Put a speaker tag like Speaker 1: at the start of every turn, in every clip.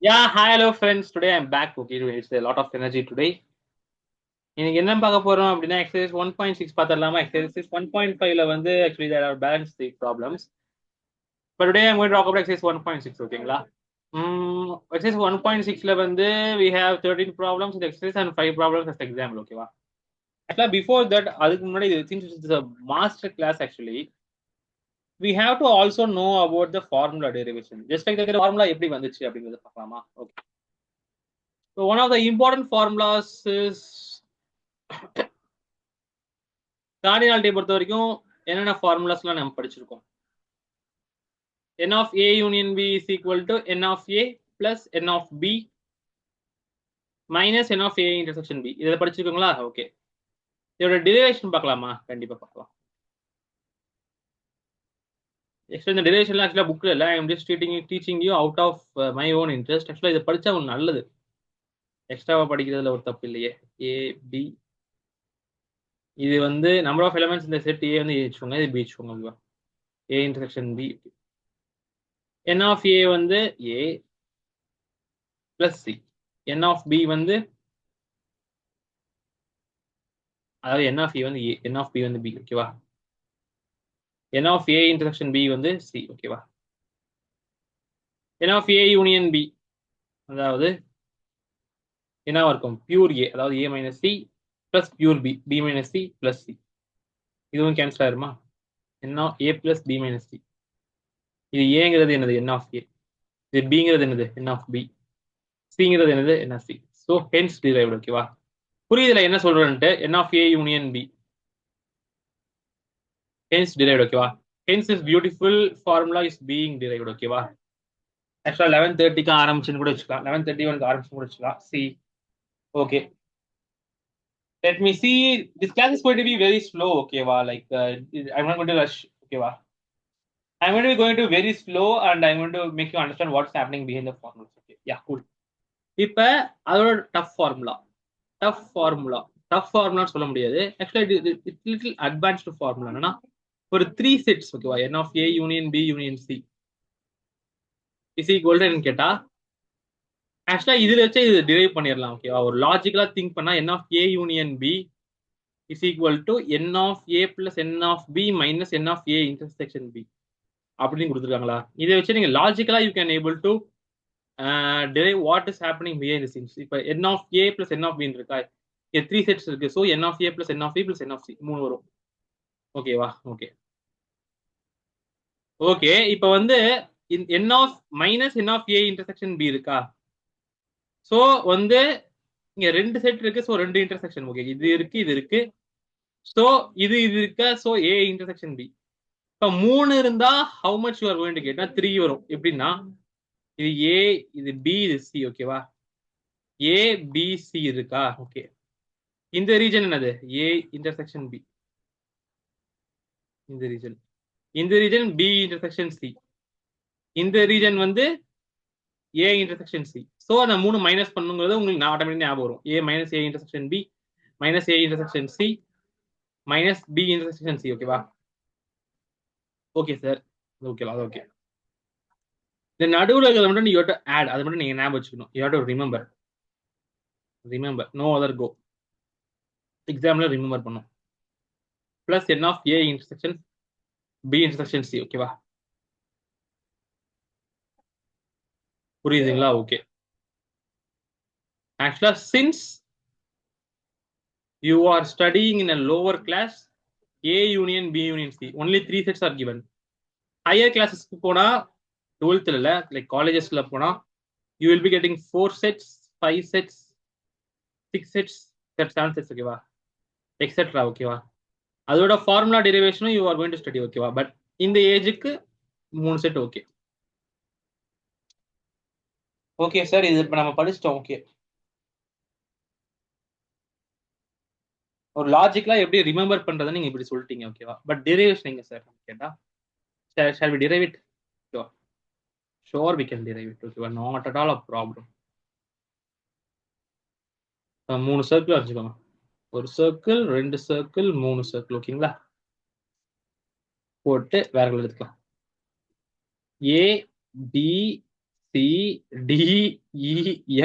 Speaker 1: Yeah, hi, hello friends. Today I'm back. Okay, it's a lot of energy today. இன்னைக்கு என்ன பார்க்க போறோம் அப்படின்னா எக்ஸசைஸ் 1.6 பார்த்துடலாமா? எக்ஸசைஸ் 1.5ல வந்து actually there are balance the problems. But today I'm going to talk about exercise 1.6. ஓகேங்களா? Exercise 1.6ல வந்து we have 13 problems in the exercise and 5 problems as example. ஓகேவா? Actually before that அதுக்கு முன்னாடி since it's a master class actually we have to also know about the formula derivation. Just like the formula எப்படி வந்துச்சு அப்படிங்கறத பார்க்கலாமா? Okay. So one of the important formulas is கார்டினாலிட்டியை பொறுத்த வரைக்கும் என்னென்ன ஃபார்முலாஸ்லாம் நம்ம படிச்சிருக்கோம். n of a union b is equal to n of a plus n of b minus n of a intersection b. இதை படிச்சிருக்கோங்களா? ஓகே. இதோட டெரிவேஷன் பார்க்கலாமா? கண்டிப்பா பார்க்கலாம். ஆக்சுவலி இந்த டெரிவேஷன்லாம் ஆக்சுவலாக புக்கில் இல்லை. I am just teaching you out of my own interest. ஆக்சுவலாக இதை படித்தா உங்களுக்கு நல்லது. எக்ஸ்ட்ராவா படிக்கிறதுல ஒரு தப்பு இல்லையே. ஏ பி இது வந்து நம்பர் ஆஃப் எலிமெண்ட்ஸ் இந்த செட் ஏ வந்து வச்சுக்கோங்க, இது பி வச்சுக்கோங்க. A intersection B. n of a வந்து a plus c. n of b வந்து அதாவது n of a வந்து a, n of b வந்து b. ஓகேவா? n of a intersection b வந்து c. ஓகேவா? n of a union b அதாவது என்னவா இருக்கும்? பியூர் a அதாவது a minus c plus pure b, b minus c plus c. இதுவும் கேன்சல் ஆயிருமா? n of a plus b minus c. இது ஏங்கிறது என்னது? n of a. இது bங்கிறது என்னது? n of b. cங்கிறது என்னது? n of c. So hence derived. ஓகேவா? புரியுதுல என்ன சொல்றேன்ட்டு? n of a union b hence derived. ஓகேவா? hence this beautiful formula is being derived. ஓகேவா? ஆக்சுவலா 11:30க்கு ஆரம்பிச்சுன்னு கூட வச்சுக்கலாம். 11:31க்கு ஆரம்பிச்சுன்னு கூட வச்சுக்கலாம். C okay. Let me see. This class is going to be very slow. ஓகேவா? Like I'm not going to rush. ஓகேவா? I'm going to be going to very slow and I'm going to make you understand what's happening behind the formulas. Okay. Yeah, cool. இப்ப அதோட tough formula tough formula சொல்ல முடியாது. Actually it's little advanced formula. என்னன்னா ஒரு 3 sets. ஓகேவா? n of a union b union c is equal to கேட்டா ஆக்சுவலா இதுல வச்சு இது டிரைவ் பண்ணிடலாம். ஓகேவா? ஒரு லாஜிக்கலா திங்க் பண்ணா n of a union b is equal to n of a plus n of b minus n of a intersection b அப்படின்னு கொடுத்துருக்காங்களா? இதை வச்சு நீங்க லாஜிக்கலா you can able to derive what is happening behind the scenes. இப்ப n of a plus n of b இருக்கா? இங்க 3 sets இருக்கு. So n of a plus n of b plus n of c 3 வரும். ஓகேவா? Okay okay. இப்ப வந்து n of minus n of a intersection b இருக்கா? So வந்து இங்க 2 செட் இருக்கு. So 2 intersection. ஓகே, இது இருக்கு, இது இருக்கு. ஸோ இது இருக்க. So a intersection b. இப்ப 3 இருந்தா how much you are going to கெட்னா 3 வரும். எப்படின்னா இது a, இது b, இது c. ஓகேவா? a b c இருக்கா? ஓகே. இந்த ரீஜன் என்னது? a intersection b. இந்த ரீஜன் b இன்டர்செக்ஷன் c. இந்த ரீஜன் வந்து a இன்டர்செக்ஷன் c. ஸோ அந்த 3 மைனஸ் பண்ணுங்கிறது உங்களுக்கு நான் ஆட்டோமேட்டிக் ஞாபகம் வரும். a minus a intersection b minus a intersection c minus b intersection c. ஓகேவா? Okay sir. ஓகேவா? அது ஓகே. இந்த நடுவில் இருக்கிறத மட்டும் யூ ஹேவ் டு ஆட். அதை மட்டும் நீங்க ஞாபகம் வச்சுக்கணும். You have to remember. No other go. எக்ஸாம்ல ரிமெம்பர் பண்ணும். Plus n of a intersection b intersection c. ஓகேவா? புரியுதுங்களா? ஓகே. ஆக்சுவலா since you are studying in a lower class, a union b union c, only 3 sets are given. Higher classes போனா 12th இல்ல, like collegesல போனா you will be getting 4 sets, 5 sets, 6 sets, 7 sets. ஓகேவா? Etcetera. ஓகேவா? அதோட formula டெரிவேஷனும் you are going to study. ஓகேவா? But இந்த ஏஜுக்கு 3 செட். Okay okay sir. இது இப்ப நம்ம படிச்சிட்டோம். ஓகே. ஒரு லாஜிக்கலா எப்படி ரிமெம்பர் பண்றதுன்னு நீங்க இப்படி சொல்லிட்டீங்க. ஓகேவா? பட் டெரிவேஷன் எங்க சார் கேட்டா shall we derive it? Sure we can derive it. Okay, not at all a problem. 3 circle வச்சுக்கோங்க. ஒரு சர்க்கிள், 2 சர்க்கிள், 3 சர்க்கிள். ஓகேங்களா? போட்டு வேற எடுத்துக்கலாம். a b C D E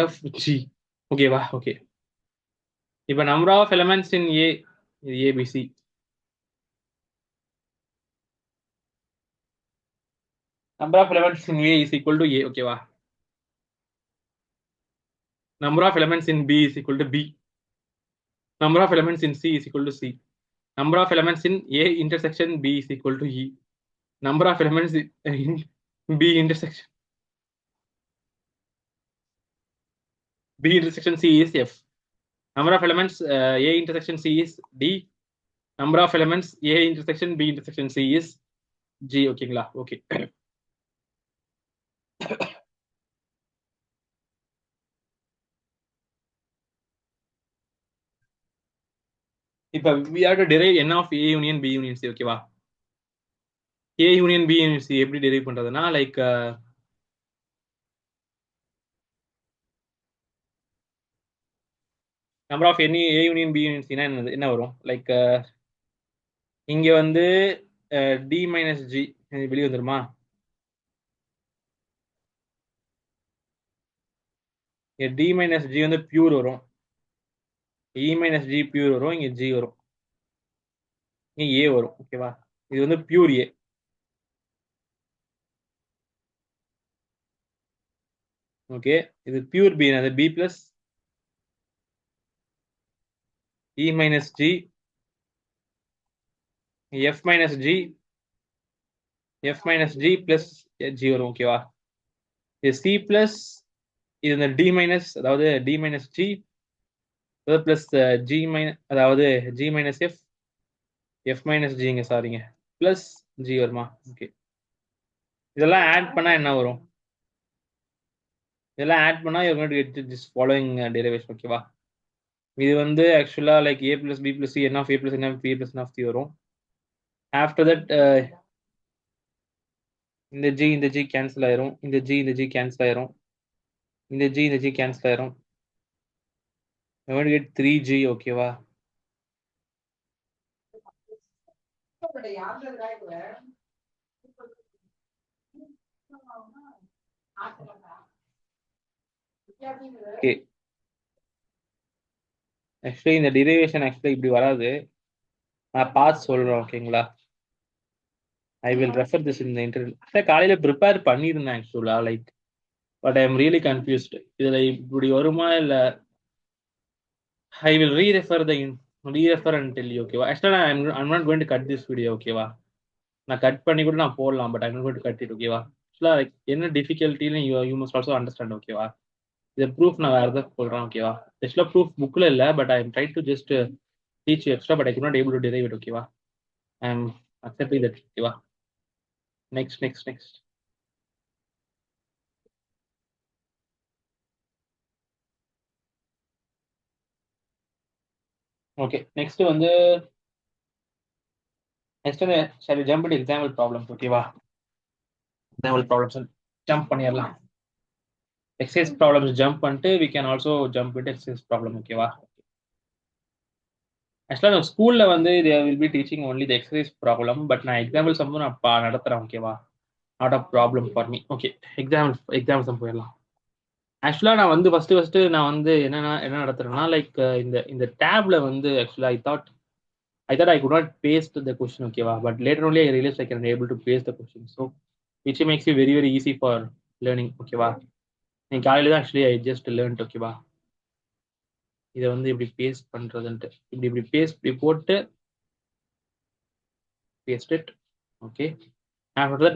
Speaker 1: F G. ஓகேவா? ஓகே. இப்போ number of elements in A இது ABC. Number of elements in A is equal to A. ஓகேவா? Number of elements in B is equal to B. Number of elements in C is equal to C. Number of elements in A intersection B is equal to E. Number of elements in B intersection C is F. Number of elements A intersection C is D. Number of elements A intersection B intersection C is G. ஓகேங்களா? Okay. இப்போ we have to derive n of A union B union C. ஓகேவா? A union B union C எப்படி derive பண்றதுன்னா like number of any A union B union C என்ன வரும்? Like இங்க வந்து D minus G வெளியே வந்துருமா? D minus G வந்து பியூர் வரும். E minus G பியூர் வரும். இங்க G வரும். இங்க A வரும். ஓகேவா? இது வந்து பியூர் A. ஓகே, இது பியூர் B. அது B plus E minus G F minus G F minus G plus G வரும். ஓகேவா? இது C plus இது இந்த D minus அதாவது D minus G plus G minus அதாவது G minus F F minus G ங்க சாரிங்க பிளஸ் G வருமா? ஓகே, இதெல்லாம் ஆட் பண்ணா என்ன வரும்? இதெல்லாம் ஆட் பண்ணா you're going to get this following derivation. ஓகேவா? இது வந்து ஆக்சுவலா like A plus B plus C n of A plus n of B plus n of C வரும். ஆஃப்டர் தட் இந்த G கேன்சல் ஆயிரும். இந்த G கேன்சல் ஆயிரும். இந்த G கேன்சல் ஆயிரும். you're going to get 3G. ஓகேவா? ஓகே, ஆக்சுவலி இந்த derivation actually இப்படி வராது. நான் பார்த்து சொல்றேன். ஓகேங்களா? I will refer this in the interview. காலையில ப்ரிப்பேர் பண்ணியிருந்தேன் ஆக்சுவலா like, but I am really confused. இதுல இப்படி வருமா இல்ல I will rerefer and tell you. ஓகேவா? ஆக்சுவலா I'm not going to cut this video. ஓகேவா? நான் கட் பண்ணி கூட நான் போடலாம், but I'm not going to cut it. ஓகேவா? ஆக்சுவலா லைக் என்ன டிஃபிகல்ட்டின்னு யூ மஸ்ட் ஆல்சோ அண்டர்ஸ்டாண்ட். ஓகேவா? இது ப்ரூஃப் நான் வேற ஏதாவது சொல்றேன். ஓகேவா? ஆக்சுவலா ப்ரூஃப் புக்ல இல்ல, but I am try to just teach you extra, but I could not able to derive it. ஓகேவா? I am accepting that. ஓகேவா? நெக்ஸ்ட் ஓகே, நெக்ஸ்ட் வந்து shall we jump into example problems? ஓகேவா? example problems jump பண்ணிடலாம். exercise problems jump பண்ணிட்டு we can also jump into exercise problem. ஓகேவா? ஆக்சுவலா நான் ஸ்கூல்ல வந்து they will be teaching only the exercise problem, but நான் எக்ஸாம்பிள் சம் நான் நடத்துறேன். ஓகேவா? Not a problem for me. Okay, example sum போயிடலாம். ஆக்சுவலா நான் வந்து ஃபர்ஸ்ட் நான் வந்து என்ன நடத்துறேன்னா லைக் இந்த டேப்ல வந்து ஆக்சுவலா I thought I could not paste the question. Okay, but later only I realized I can be able to paste the question, so which makes it very easy for learning. Okay, நீங்க காலையில தான் actually I just learned. Okay, இதை வந்து இப்படி paste பண்றதுன்ட்டு இப்படி paste இப்படி போட்டு paste it. Okay, after that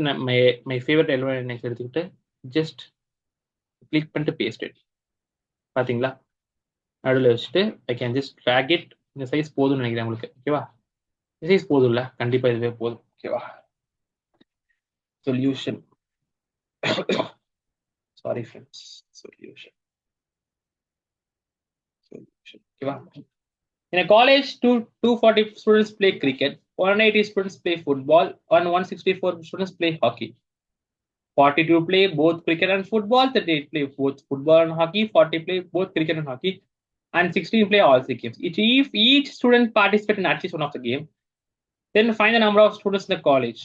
Speaker 1: my favorite element next எடுத்துக்கிட்டு just click பண்ணிட்டு paste it. பாத்தீங்களா? நடுவில் வச்சுட்டு I can just drag it. இந்த சைஸ் போதும்னு நினைக்கிறேன் உங்களுக்கு. ஓகேவா? சைஸ் போதும் இல்ல, கண்டிப்பா இதுவே போதும். ஓகேவா? Solution sorry friends, solution. Okay, in a college 240 students play cricket, 180 students play football, and 164 students play hockey. 42 play both cricket and football, 38 play both football and hockey, 40 play both cricket and hockey, and 16 play all three games. If each student participates in at least one of the game, then find the number of students in the college.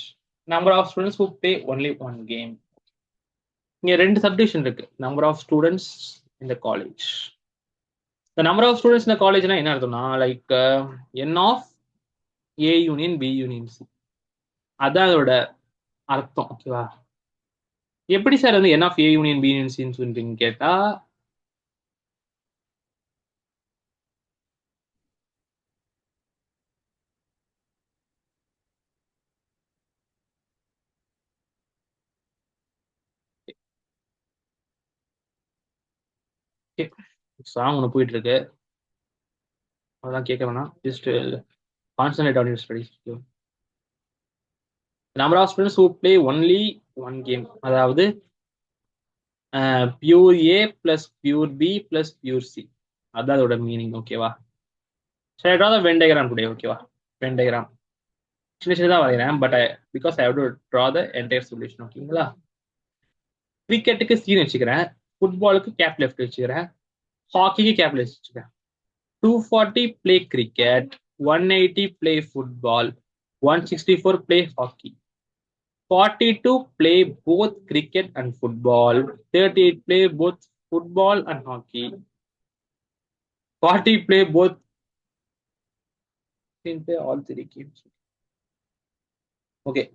Speaker 1: Number of students who play only one game. இங்க 2 subdivision இருக்கு. Number of students in the college. இந்த number of students இந்த காலேஜ்னா என்ன அர்த்தம்னா like N of A union B union C, அதான் அதோட அர்த்தம். ஓகேவா? எப்படி சார் வந்து N of A union B union சின்னு சொல்றீங்க கேட்டா, சாங் ஒன்று போயிட்டு இருக்கு, அதெல்லாம் கேட்க வேணாம். Just concentrate on your studies. Number of students who play only one game, அதாவது pure A plus pure B plus pure C, அதான் அதோட மீனிங். ஓகேவா? சரி, draw the Venn diagram today. ஓகேவா? வென் டயக்ராம் சின்ன சின்னதாக வரைகிறேன், but because I have to draw the entire solution. ஓகேங்களா? கிரிக்கெட்டுக்கு சீன் வச்சுக்கிறேன், ஃபுட்பாலுக்கு கேப் லெஃப்ட் வச்சுக்கிறேன், ஹாக்கிக்கு கேப் லெஃப்ட் வச்சுக்கிறேன். 240 play cricket, 180 play football, 164 play hockey, 42 play both cricket and football, 38 play both football and hockey, 40 play both play all three games. Okay,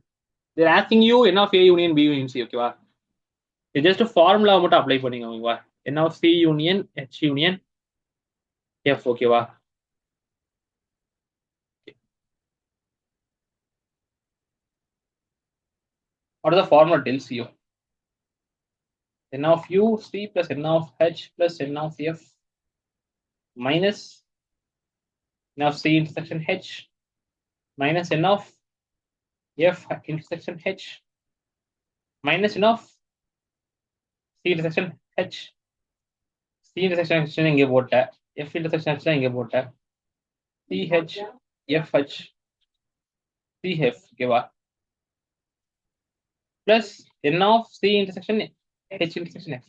Speaker 1: they're asking you N of A union B union C. Okay, just a formula மட்டும் apply பண்ணிங்க. ஓகேவா? N of C union H union F. ஓகேவா? What is the formula tells you? N of U C plus N of H plus N of F minus N of C intersection H minus N of F intersection H minus N of C intersection H. C intersection H இங்கே போட்ட, F intersection H இங்கே போட்ட, CH FH CF. ஓகேவா? plus N of C intersection H intersection F.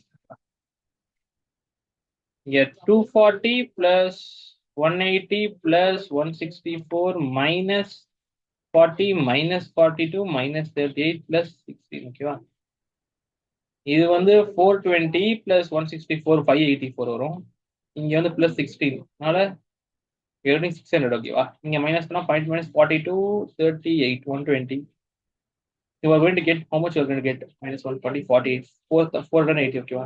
Speaker 1: இங்கே 240 plus 180 plus 164 minus 40 minus 42 minus 38 plus 16. ஓகேவா? இது வந்து 420 plus 164 584 வரும். இங்க வந்து plus 16, அதனால 600. ஓகேவா? நீங்க மைனஸ் பண்ணா point minus 42 38 120. You are going to get how much you are going to get? minus 140 48 480. ஓகேவா?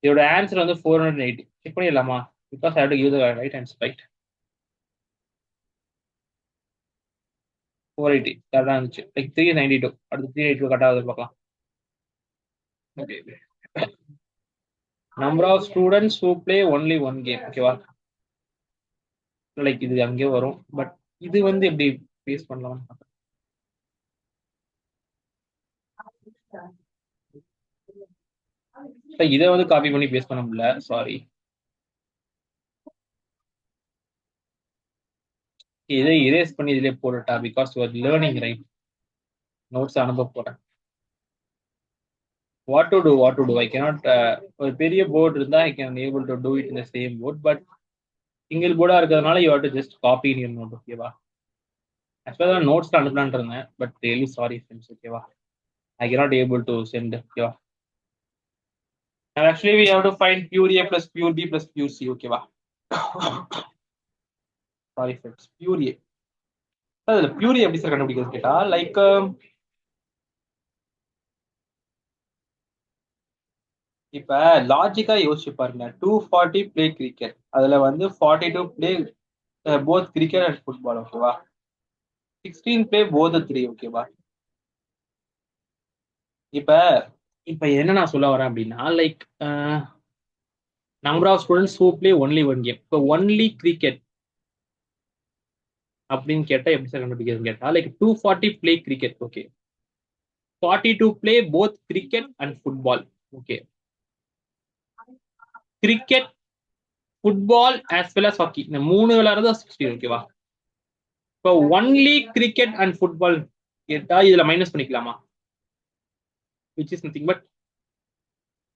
Speaker 1: இதோட ஆன்சர் வந்து 480. செக் பண்ணிடலாமா? Because I have to give the right answer. Right, 480 கரெக்டா இருந்துச்சு. லைக் 392. அடுத்து 382 கரெக்டா வருது பார்க்கலாம். Okay, number of students who play only one game. ஓகேவா? லைக் இது அங்கே வரும், பட் இது வந்து எப்படி பேஸ் பண்ணலாம்? இதை வந்து காப்பி பண்ணி பேஸ்ட் பண்ண முடியல, சாரி. இதை இரேஸ் பண்ணி இதிலே போட்டுட்டா, because you are learning right. Notes அனுப்ப போறேன். What to do I cannot. ஒரு பெரிய போர்டு இருந்தா I can able to do it in the same board, but single போர்டா இருக்கிறதுனால you have to just copy in your note. ஓகேவா? ஆக்சுவலா notes அனுப்பலான் இருந்தேன், பட் ரியலி சாரி ஃப்ரெண்ட்ஸ். ஓகேவா? I cannot able to send. ஓகேவா? Actually we have to find pure A plus pure B plus pure C. ஓகேவா? Sorry friends, pure A. அதுல pure ஏ எப்படி sir கண்டுபிடிக்கிறது கேட்டா, லைக் இப்ப லாஜிக்கா யோசிச்சு பாருங்க. 240 பிளே கிரிக்கெட், அதுல வந்து 42 play both cricket and football. ஓகேவா? 16 பிளே போத் 3. ஓகேவா? இப்ப இப்ப என்ன நான் சொல்ல வரேன் அப்படின்னா, like number of students who play only one game. இப்போ ஒன்லி கிரிக்கெட் அப்படின்னு கேட்டா எப்படி சார் கண்டுபிடிக்கிறது கேட்டா, like 240 play cricket. Okay, 42 play both cricket and football. Okay, cricket football as well as hockey, இந்த 3 விளையாடுறது 60. ஓகேவா? இப்போ ஒன்லி கிரிக்கெட் அண்ட் ஃபுட்பால் கேட்டா இதுல மைனஸ் பண்ணிக்கலாமா? which is nothing but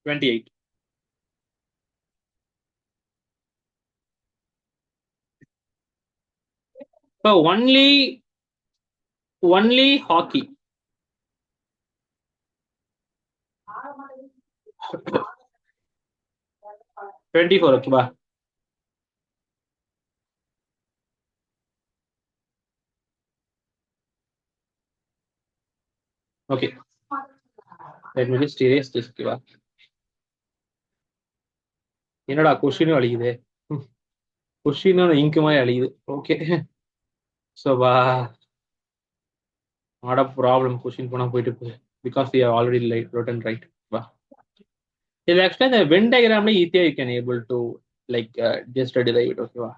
Speaker 1: 28. So only hockey. 24 ஓகேவா? Okay, let me just erase this ஓகேவா? என்னடா கொஸ்டினும் அழிக்குது, கொஸ்டினும் இங்கு மாதிரி அழிக்குது. Okay, so not a problem, கொஸ்டின் போனா போயிட்டு போகுது because we have already written right. வா, இது ஆக்சுவலா இந்த வென் டயக்ராம்ல ஈஸியா you can able to like just drive it ஓகேவா?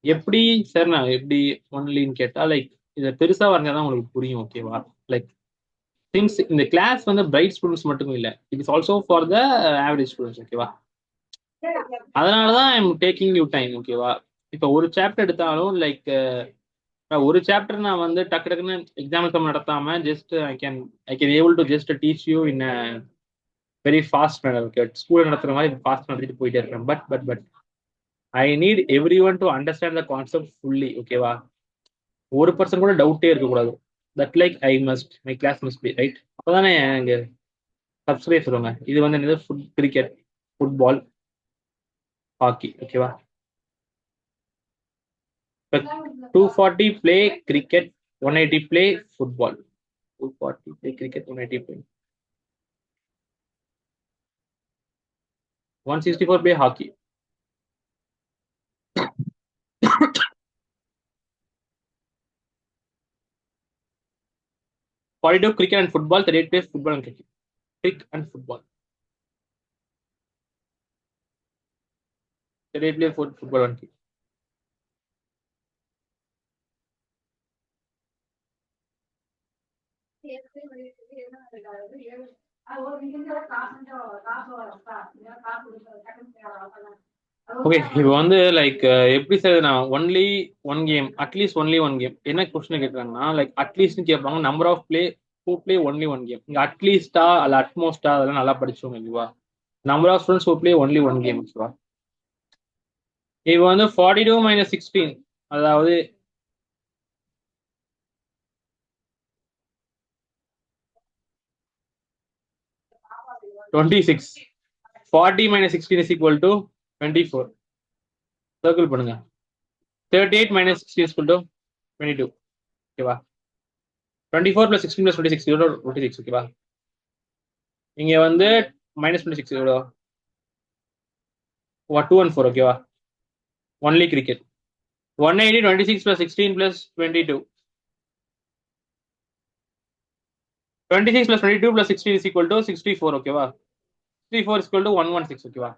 Speaker 1: எப்படி சார் நான் எப்படி ஒன்லின்னு கேட்டா லைக் இதை பெருசா வரைஞ்சாதான் உங்களுக்கு புரியும் ஓகேவா? லைக் திங்ஸ் இந்த கிளாஸ் வந்து பிரைட் ஸ்டூடெண்ட்ஸ் மட்டும் இல்ல, it is also for the average students ஓகேவா? அதனாலதான் I am taking you time ஓகேவா? இப்போ ஒரு சாப்டர் எடுத்தாலும் லைக் ஒரு சாப்டர் நான் வந்து டக்கு டக்குன்னு எக்ஸாம்பிள் நடத்தாம just I can able to just teach you in very fast manner okay? School நடத்துற மாதிரி ஃபாஸ்ட் நடத்திட்டு போயிட்டே இருக்கேன். But I need every one to understand the concept fully ஓகேவா? ஒரு பர்சன் கூட டவுட்டே இருக்கக்கூடாது. That like I must my class must be right. அப்போதானே எங்க சப்ஸ்கிரைப் சொல்லுவாங்க இது வந்து என்னது கிரிக்கெட், ஃபுட்பால், ஹாக்கி ஓகேவா? 240 play cricket, 180 play football. 240 play cricket, 180 play. 164 play hockey. 42 cricket and football, 38 play football and cricket. Cricket and football. 38 play football and cricket. Okay, இப்போ வந்து like எப்படி சார் நான் only one game at least only one game என்ன question கேட்குறாங்கன்னா like at least கேட்பாங்க number of play who play only one game. இங்க அட்லீஸ்டா அல்ல அட்மோஸ்டா அதெல்லாம் நல்லா படிச்சோம் ஓகேவா? Number of students who play only one game ஓகேவா? இப்போ வந்து 42 மைனஸ் 16 அதாவது 26. 40 minus 16 is equal to 24. Circle பண்ணுங்க. 38 minus 16 is equal to 22 ஓகேவா? 24 plus 16 plus 26 எவ்வளோ? 26 ஓகேவா? இங்க வந்து மைனஸ் 26 எவ்வளோ? 2 and 4 ஓகேவா? Only cricket 180 26 plus 16 plus 22. 26 plus 22 plus 16 is equal to 64 ஓகேவா? 64 is equal to 116 ஓகேவா?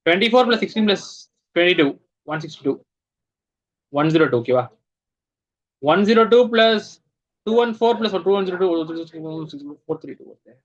Speaker 1: டுவெண்ட்டி-ஃபோர் plus 16 plus 22 162 102 ஓகேவா? 102 plus 214 plus 202 432 okay.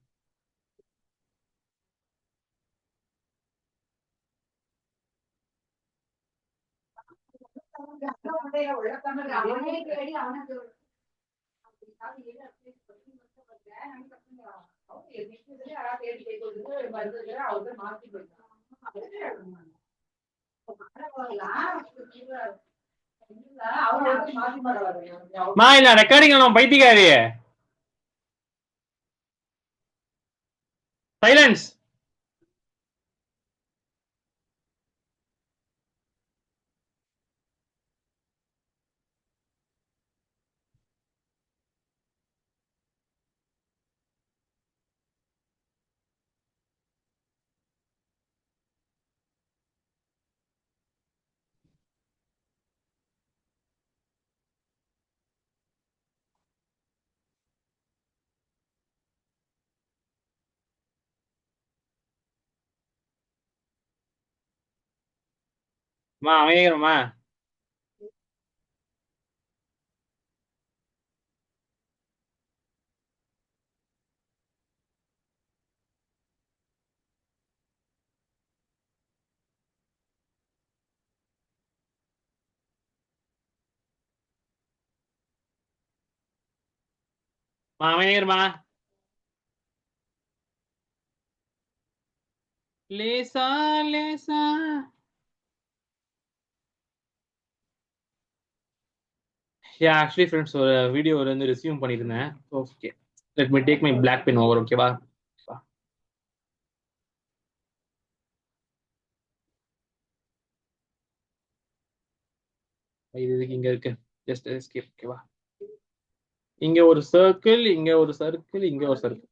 Speaker 1: மா இல்ல ரெக்கார்டிங் நம்ம பைத்தியக்காரி சைலன்ஸ். மா அமைகிறமா மா அமைகிறமா லேசா லேசா யா ஆக்சுவலி ஃப்ரெண்ட்ஸ் ஒரு வீடியோ வந்து ரெஸ்யூம் பண்ணியிருந்தேன். Okay let me take my black pen over. ஓகேவா? இது இதுக்கு இங்க இருக்கு. Just escape. ஓகேவா? இங்க ஒரு சர்க்கிள், இங்க ஒரு சர்க்கிள், இங்க ஒரு circle.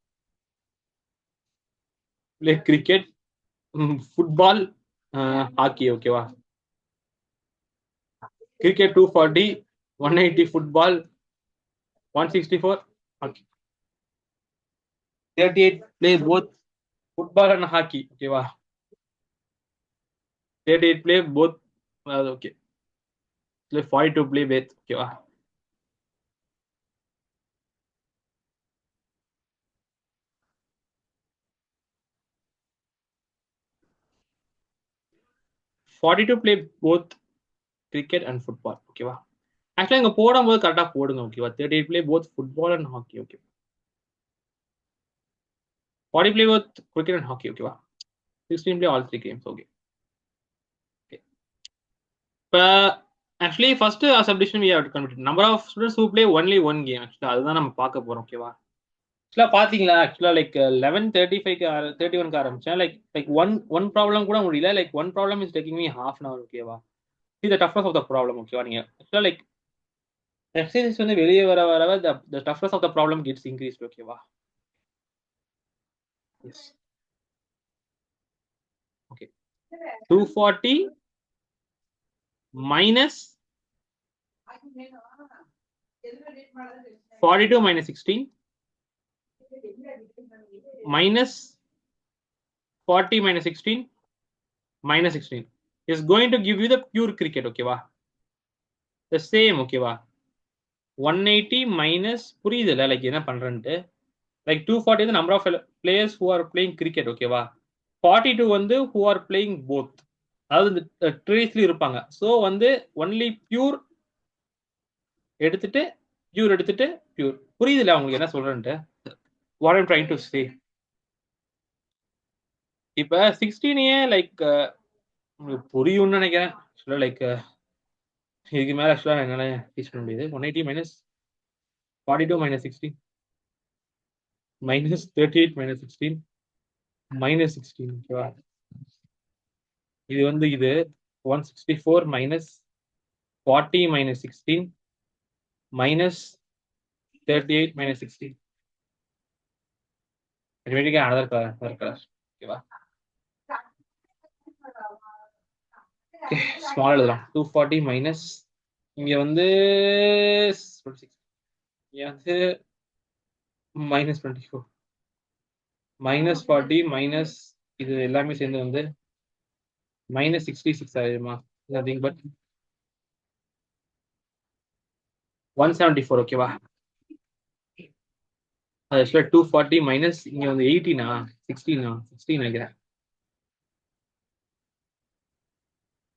Speaker 1: Play cricket, football, hockey. ஓகேவா? Cricket 240, 180 football, 164 hockey. 38 play both football and hockey. ஓகேவா? 38 play both. Okay 42 play both. ஓகேவா? Forty two play both cricket and football. ஓகேவா? ஆக்சுவலா இங்க போடும்போது கரெக்டா போடுங்க. ஓகேவா? 38 play both football and hockey. Okay 40 play both cricket and hockey. ஓகேவா? 16 play all three games. Okay இப்போ actually first subdivision we have convert number of students who play only one game. ஆக்சுவலா அதுதான் நம்ம பார்க்க போறோம். ஓகேவா? ஆக்சுவலா பாத்தீங்களா? ஆக்சுவலா லைக் 11:35 31 ஆரம்பிச்சேன். லைக் லைக் ஒன் ப்ராப்ளம் கூட முடியல. Like one problem is taking me half an hour. ஓகேவா? See the toughness of the problem. ஓகேவா? நீங்க ஆக்சுவலா லைக் எக்ஸசைஸ் வந்து வெளியே வர வர the toughness of the problem gets increased. ஓகேவா? Yes. Okay 240 minus 42 minus 16 minus 40 minus 16 minus 16 is going to give you the pure cricket. ஓகேவா? the same. ஓகேவா? 180 minus புரியுதுல லைக் என்ன பண்றேன்ட்டு. Like 240 the number of players who are playing cricket. ஓகேவா? 42 வந்து who are playing both. அதாவது இந்த ட்ரேஸ்ல இருப்பாங்க. சோ வந்து ஒன்லி பியூர் எடுத்துட்டு பியூர் எடுத்துட்டு பியூர். புரியுதுல உங்களுக்கு என்ன சொல்றேன்ட்டு? what I'm trying to say. இப்ப 16 லைக் உங்களுக்கு புரியும்னு நினைக்கிறேன். ஆக்சுவலா லைக் இதுக்கு மேல ஆக்சுவலா என்னால டீச் பண்ண முடியாது. 180 minus 42 minus 16 minus 38 minus 16 minus 16. ஓகேவா? இது வந்து இது 164 minus 40 minus 16 minus 38 minus 16. Automatically another color. ஓகேவா? ஓகே ஸ்மால் எழுதலாம். 240 minus இங்க வந்து 26 இங்க வந்து minus 24 minus 40 minus இது எல்லாமே சேர்ந்து வந்து minus 66 ஆயிடுமா? nothing but 174. ஓகேவா? அது ஆக்சுவலா 240 மைனஸ் இங்க வந்து 18 16 நினைக்கிறேன்.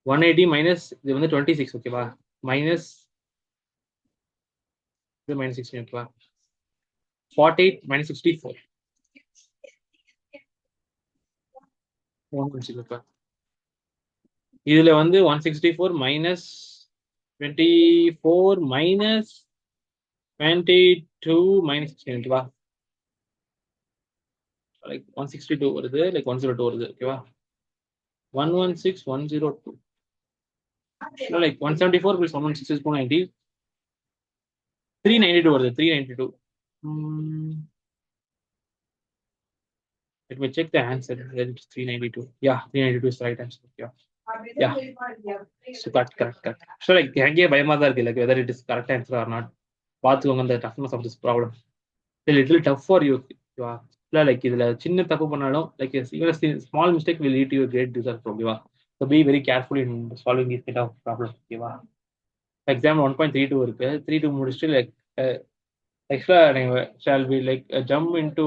Speaker 1: 180 மைனஸ் இது வந்து 26. ஓகேவா? மைனஸ் இது மைனஸ் 16. ஓகேவா? 48 மைனஸ் 64 116. இதுல வந்து 164 மைனஸ் 24 மைனஸ் 22 மைனஸ் 16. ஓகேவா? லைக் 162 வருது. லைக் 102 வருது. ஓகேவா? 116 102 லைக் 174 plus 116 is 490 392 வருது. 392. Let me check the answer. It's 392. Yeah, 392 is the right answer. Yeah. So correct. So like எனக்கே பயமா தான் இருக்கு. Like whether it is correct answer or not. பார்த்துக்கோங்க the toughness of this problem. It's a little tough for you. ஓகேவா? இல்ல like இதுல சின்ன தப்பு பண்ணாலும் like even a small mistake will lead to a great result. ஓகேவா? So be very careful in solving these kind of problems. ஓகேவா? Exam 1.32 இருக்கு. 32 முடிச்சுட்டு லைக் ஆக்சுவலா நீங்க shall we like jump into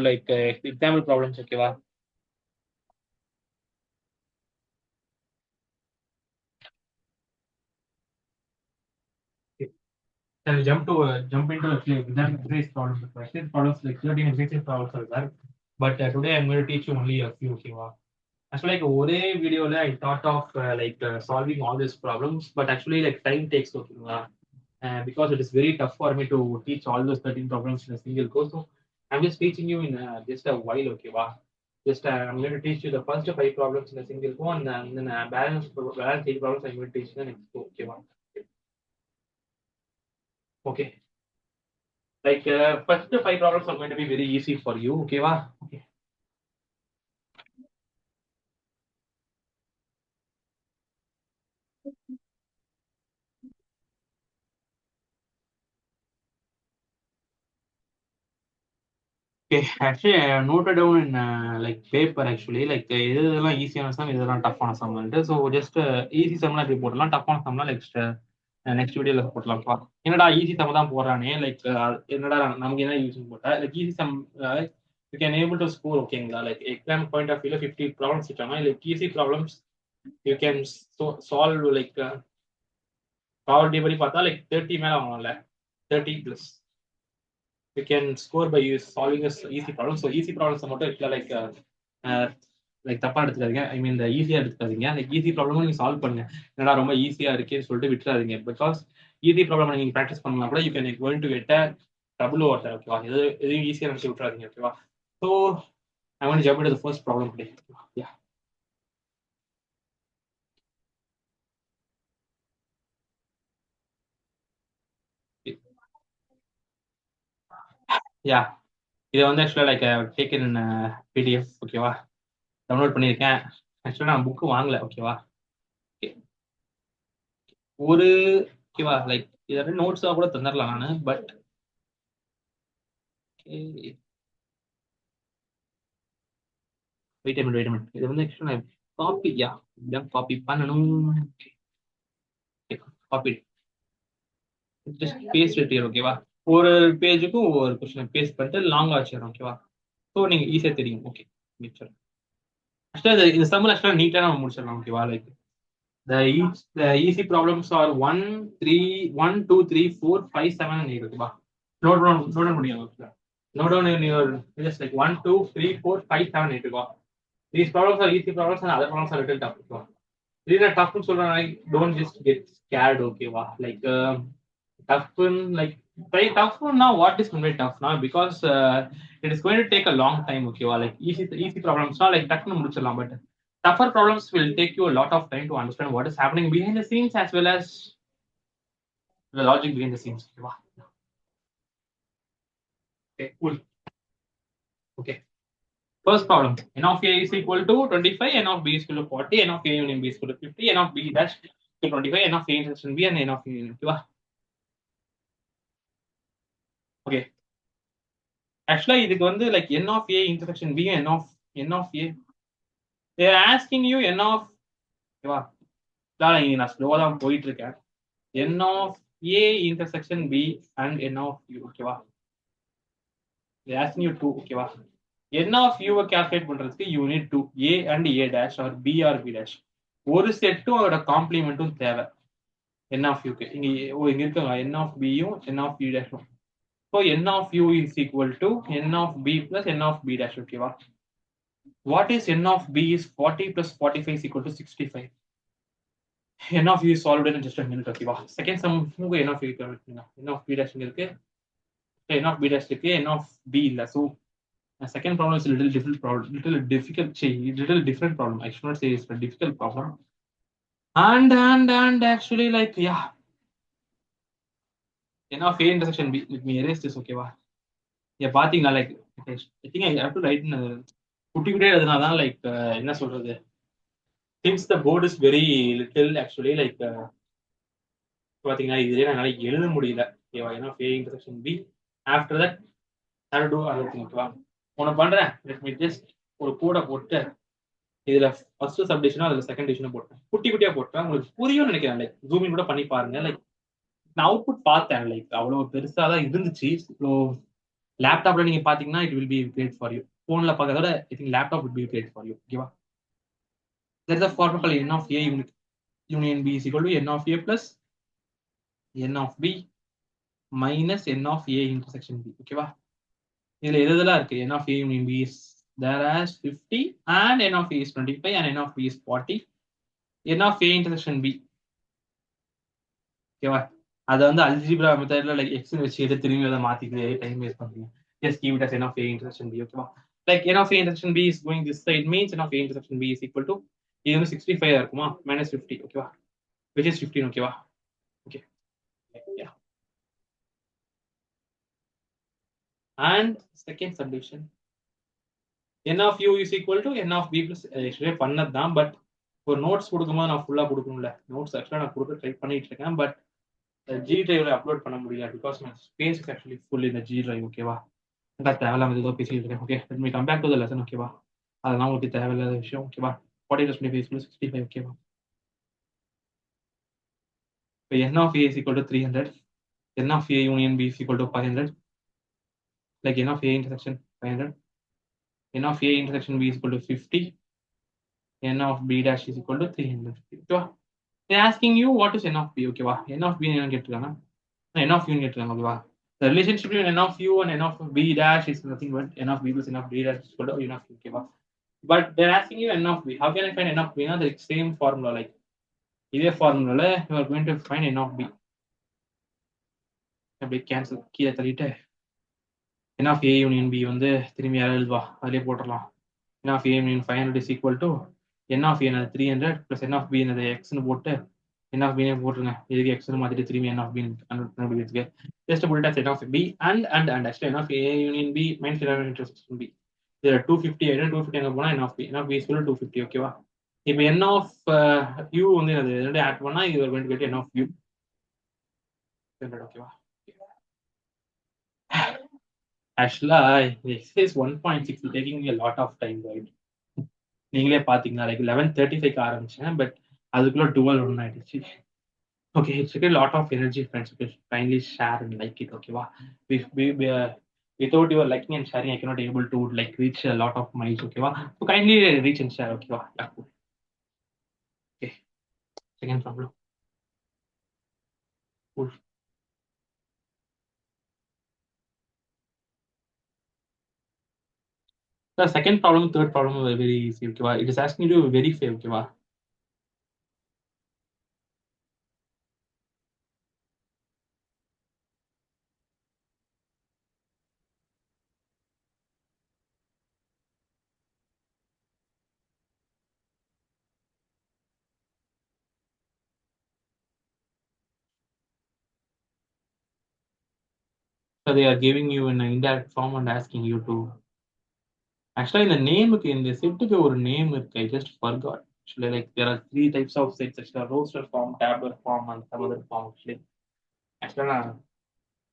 Speaker 1: like example problems. ஓகேவா? Shall we jump into actually exercise problems? Exercise problems like 13 exercise problems are there, but today I'm going to teach you only a few. ஓகேவா? Actually, like ஒரே வீடியோல I thought of solving all these problems, but actually like time takes ஓகேங்களா, because it is very tough for me to teach all those 13 problems in a single course. So I'm just teaching you in just a while, ஓகேவா. Just I'm going to teach you the first 5 problems in a single go, and then balance 8 problems I'm going to teach you the next go, ஓகேவா. Okay. Like first 5 problems are going to be very easy for you, ஓகேவா. Okay. Okay, actually, I noted down in like paper actually, like இதெல்லாம் ஈஸியான some, இதெல்லாம் டஃப்பான சம்ட்டு. So just easy சம்லாம் இப்படி போடலாம், டஃப்பான சம்லாம் next வீடியோல போடலாம்ப்பா. என்னடா ஈஸி சம் தான் போடுறானே, லைக் என்னடா நமக்கு என்ன யூஸ் போட்டா, like easy sum you can able to score, ஓகேங்களா. லைக் எக்ஸாம் பாயிண்ட் ஆஃப் வியூல 50 ப்ராப்ளம்ஸ் வச்சாங்க, like easy problems you can solve. Like probability படி பார்த்தா லைக் 30 மேல வாங்கலாம்ல, 30 plus you can score by solving a easy problem. So easy problems மட்டும் இல்ல, like தப்பா எடுத்துக்காதீங்க. ஐ மீன் இந்த ஈஸியா எடுத்துக்காதீங்க. லைக் ஈஸி ப்ராப்ளமும் நீங்க சால்வ் பண்ணுங்க. என்னடா ரொம்ப ஈஸியா இருக்கேன்னு சொல்லிட்டு விட்டுறாதீங்க. பிகாஸ் ஈஸி ப்ராப்ளம் நீங்க ப்ராக்டிஸ் பண்ணலாம் கூட you can going to get double over there, ஓகேவா. எதையும் ஈஸியா நினைச்சு விட்டுறாதீங்க, ஓகேவா. So I want jump to the first problem today. Yeah yeah இதை வந்து ஆக்சுவலாக லைக் டேக்கன் இன் பிடிஎஃப், ஓகேவா. டவுன்லோட் பண்ணியிருக்கேன். ஆக்சுவலாக நான் புக்கு வாங்கல, ஓகேவா. ஒரு ஓகேவா, லைக் இதை நோட்ஸாக கூட தந்துடலாம் நான், பட் வெயிட் மினிட். இது வந்து ஆக்சுவலாக காப்பி, இதான் காப்பி பண்ணணும். Copy just paste it here, ஓகேவா. ஒரு பேஜுக்கும் ஒரு கொஸ்டின் பேஸ்ட் பண்ணிட்டு லாங் வச்சிடறோம், ஓகேவா. ஸோ நீங்கள் ஈஸியாக தெரியும், ஓகே. ஆக்சுவலாக இந்த சம்மில் ஆக்சுவலாக நீட்டாக நம்ம முடிச்சிடலாம், ஓகேவா. Like the easy problems are 1 3 1 2 3 4 5 7 and 8, ஓகேவா. நோட் டவுன் முடியும். Note down in your just like 1 2 3 4 5 7 8 go. These problems are easy problems and other problems are a little tough. So these are tough so like don't just get scared, okay wow. Like tough one, like very tough one now. What is going to be tough now? Because it is going to take a long time, okay wow. Like easy problems not like tough no, but tougher problems will take you a lot of time to understand what is happening behind the scenes as well as the logic behind the scenes, okay wow. Okay, cool. Okay. First problem, n of a is equal to 25, n of b is equal to 40, n of a union b is equal to 50, n of b dash to 25, n of a intersection b and n of a union b. Okay. Actually, இதுக்கு வந்து like n of a intersection b and n of a. They are asking you n of, ஓகேவா. நான் ஸ்லோவா தான் போயிட்டு இருக்கேன். n of a intersection b and n of u, ஓகேவா. They are asking you 2, ஓகேவா. n of u calculate பண்றதுக்கு you need 2 a and a dash or b or b dash. ஒரு செட்டும் அதோட காம்ப்ளிமெண்ட்டும் தேவை n of u க்கு. இங்க இருக்குங்க n of b யும் n of u dash. So n of u is equal to n of b plus n of b dash, ஓகேவா. What is n of b is 40 plus 45 is equal to 65. n of u is solved in just a minute, ஓகேவா. Second sum n of u n of b dash இருக்கு, n of b dash இருக்கு, n of b இல்ல. So second problem is a little difficult problem, little different problem. I should not say it's a difficult problem. And actually like yeah, n of a intersection b. Let me erase this, okay வா. பாத்தீங்களா like I think I have to write குட்டிக்கிட்டே எழுதுனாதான் like என்ன சொல்றது, since the board is very little actually like பாத்தீங்கன்னா இதுலயே என்னால எழுத முடியல, ஓகேவா. n of a intersection b. After that I will do other thing, ஓகேவா. ஒன்னு பண்றேன், லெட் மீ ஜஸ்ட் ஒரு கோடை போட்டு இதுல ஃபர்ஸ்ட் சப்டிஷனும் அதுல செகண்ட் டிவிஷனும் போட்டேன், குட்டி குட்டியா போட்டேன். உங்களுக்கு புரியும் நினைக்கிறேன். லைக் ஜூமிங் கூட பண்ணி பாருங்க. லைக் நான் அவுட்புட் பார்த்தேன், லைக் அவ்வளவு பெருசா தான் இருந்துச்சு. ஸோ லேப்டாப்ல நீங்க பாத்தீங்கன்னா it will be great for you. போன்ல பார்க்கறத I think laptop will be great for you, ஓகேவா. there is a formula n of a union b is equal to n of a plus n of b minus n of a intersection b, ஓகேவா. இதுல எதெல்லாம் இருக்கு, n of a union b is Whereas 50 and n of a is 25 and n of b is 40. n of a intersection b. ஓகேவா? அதை வந்து algebra மெத்தட்ல like X வச்சு எடுத்து திரும்பி அதை மாத்திட்டு டைம் வேஸ்ட் பண்றீங்க. Just give it as n of a intersection b. ஓகேவா? Like n of a intersection b is going this side means n of a intersection b is equal to இது வந்து 65 இருக்குமா minus 50. ஓகேவா? Which is 15. ஓகேவா? Okay. Yeah. And second subdivision n of u is equal to n of b plus actually பண்ணது தான். But ஒரு notes கொடுக்கும்போது நான் ஃபுல்லா கொடுக்கணும்ல. நோட்ஸ் ஆக்சுவலா நான் கொடுக்க ட்ரை பண்ணிட்டு இருக்கேன். பட் ஜி டிரைவ்ல அப்லோட் பண்ண முடியல because my space is actually full இந்த ஜி டிரைவ். ஓகேவா? தேவையில்லாம ஏதோ பேசிட்டு இருக்கேன். Okay, let me come back to the lesson. ஓகேவா? அதெல்லாம் உங்களுக்கு தேவையில்லாத விஷயம். ஓகேவா? 40 plus 25 plus 65. ஓகேவா? இப்போ n of a is equal to 300. n of a union b is equal to 500. Like n of a intersection 500. n of a intersection b is equal to 50. n of b dash is equal to 300. ஓகேவா? They're asking you what is n of b. ஓகேவா? n of b என்னன்னு கேட்டிருக்காங்க. n of u கேட்டிருக்காங்க. ஓகேவா? The relationship between n of u and n of b dash is nothing but n of b plus n of b dash is equal to n of u. ஓகேவா? But they're asking you n of b. How can I find n of b? The same formula, like இதே ஃபார்முலால you are going to find n of b. அப்படி cancel கீழே தள்ளிட்டு n of a union b வந்து திரும்பி யாரும் எழுதுவா அதிலே போட்டுடலாம். n of a union 500 is equal to n of a 300 plus n of b x னு போட்டு n of b போட்டுருங்க. இதுக்கு x னு மாத்திட்டு திரும்பி n of b கண்டுபிடிக்கிறதுக்கு just put it as n of b and actually n of a union b minus n of intersection b. இதுல 250 ஆயிடும். 250 அங்க போனா n of b is equal to 250. ஓகேவா? இப்போ n of u வந்து அது ரெண்டு ஆட் பண்ணா you are going to get n of u. ஓகேவா? ஆக்சுவலா exercise 1.6 taking me a lot of time, right? நீங்களே பாத்தீங்கன்னா லைக் 11:35 ஆரம்பிச்சேன். பட் அதுக்குள்ள 12 ஆயிடுச்சு. Okay, it's a lot of energy, friends. Okay, kindly share and like it. Okay, without your liking and sharing, I cannot able to like reach a lot of miles. Okay, so kindly reach and share. Okay, yeah. Okay, second problem. Cool. The second problem, third problem are very easy. Okay, it is asking you to verify. Okay, so they are giving you an indirect form and asking you to. Actually, the name in the set to ஒரு name I just forgot. Actually, like there are 3 types of sets. Actually, roster form, tabular form, and some other form. Actually,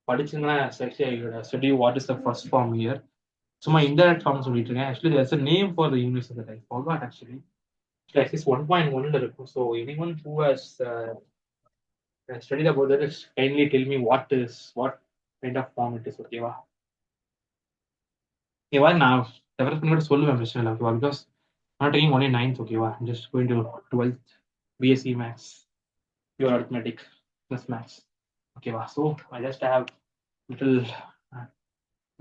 Speaker 1: படிச்சுன்னா actually I would study what is the first form here. So my indirect form சொல்லிட்டு இருக்கேன். Actually, there's a name for the units that I forgot actually. Actually, 1.1 இருக்கும். So anyone who has studied about that, kindly tell me what kind of form it is. ஓகேவா? ஓகேவா? நான் develop பண்ணி சொல்லுவேன், பிரச்சனை இல்லை. ஓகேவா? Because not taking only 9th. ஓகேவா? I'm just going to 12th BSc Maths, pure arithmetic plus Maths. ஓகேவா? So I just have little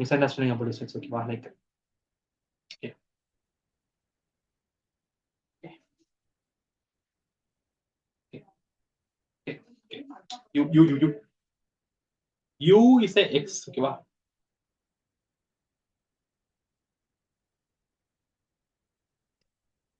Speaker 1: misunderstanding about this. ஓகேவா? Like okay. U is a X. ஓகேவா?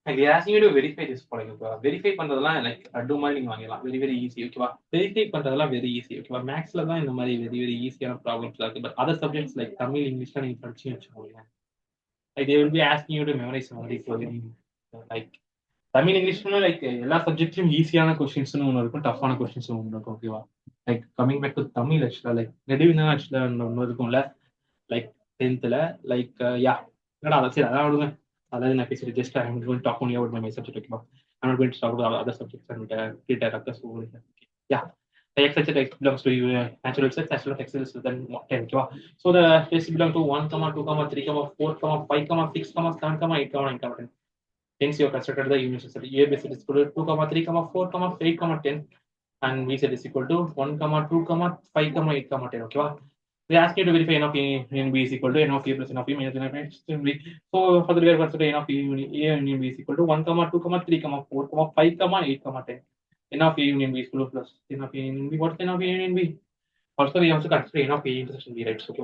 Speaker 1: Like asking you to verify this for you. Verify பண்றதெல்லாம் like அடு மாதிரி நீங்க வாங்கலாம். very easy. ஓகேவா? Verify பண்றதெல்லாம் very easy. ஓகேவா? மேக்ஸ்ல தான் இந்த மாதிரி very ஈஸியான ப்ராப்ளம்ஸ் இருக்கு. But other subjects like Tamil, இங்கிலீஷ்ல நீங்க படிச்சு வச்சுக்கோங்க. Like they will be asking you to memorize memory for like Tamil இங்கிலீஷ்ல லைக் எல்லா சப்ஜெக்ட்லயும் ஈஸியான கொஸ்டின்ஸ்னு ஒன்று இருக்கும், டஃப்பான கொஸ்டின்ஸ் ஒன்று இருக்கும். ஓகேவா? Like coming back to Tamil ஆக்சுவலா லைக் நெடுவினா ஆக்சுவலா ஒன்று இருக்கும்ல லைக் 10th லைக் யா என்னடா அதை சரி அதான் விடுவேன். அதாவது நான் பேசிட்டு just I am going to talk only about my subject. ஓகேவா? I am not going to talk about other subjects and clear occurs over here. Yeah x such x belongs to natural sets as well as x is then 10. Okay, so the s belong to 1, 2, 3, 4, 5, 6, 7, 8, 9, 10. Hence you have constructed the unit set. A base is equal to 2, 3, 4, 8, 10, and B set is equal to 1, 2, 5, 8, 10. Okay, We ask you to verify n of a union b is equal to n of a plus n of b minus n of a plus b. So for the reverse, n of a union b is equal to 1, 2, 3, 4, 5, 8, 10. N of a union b is equal to plus n of a union b. What's n of a union b? Also, we have to consider n of a intersection b, right? So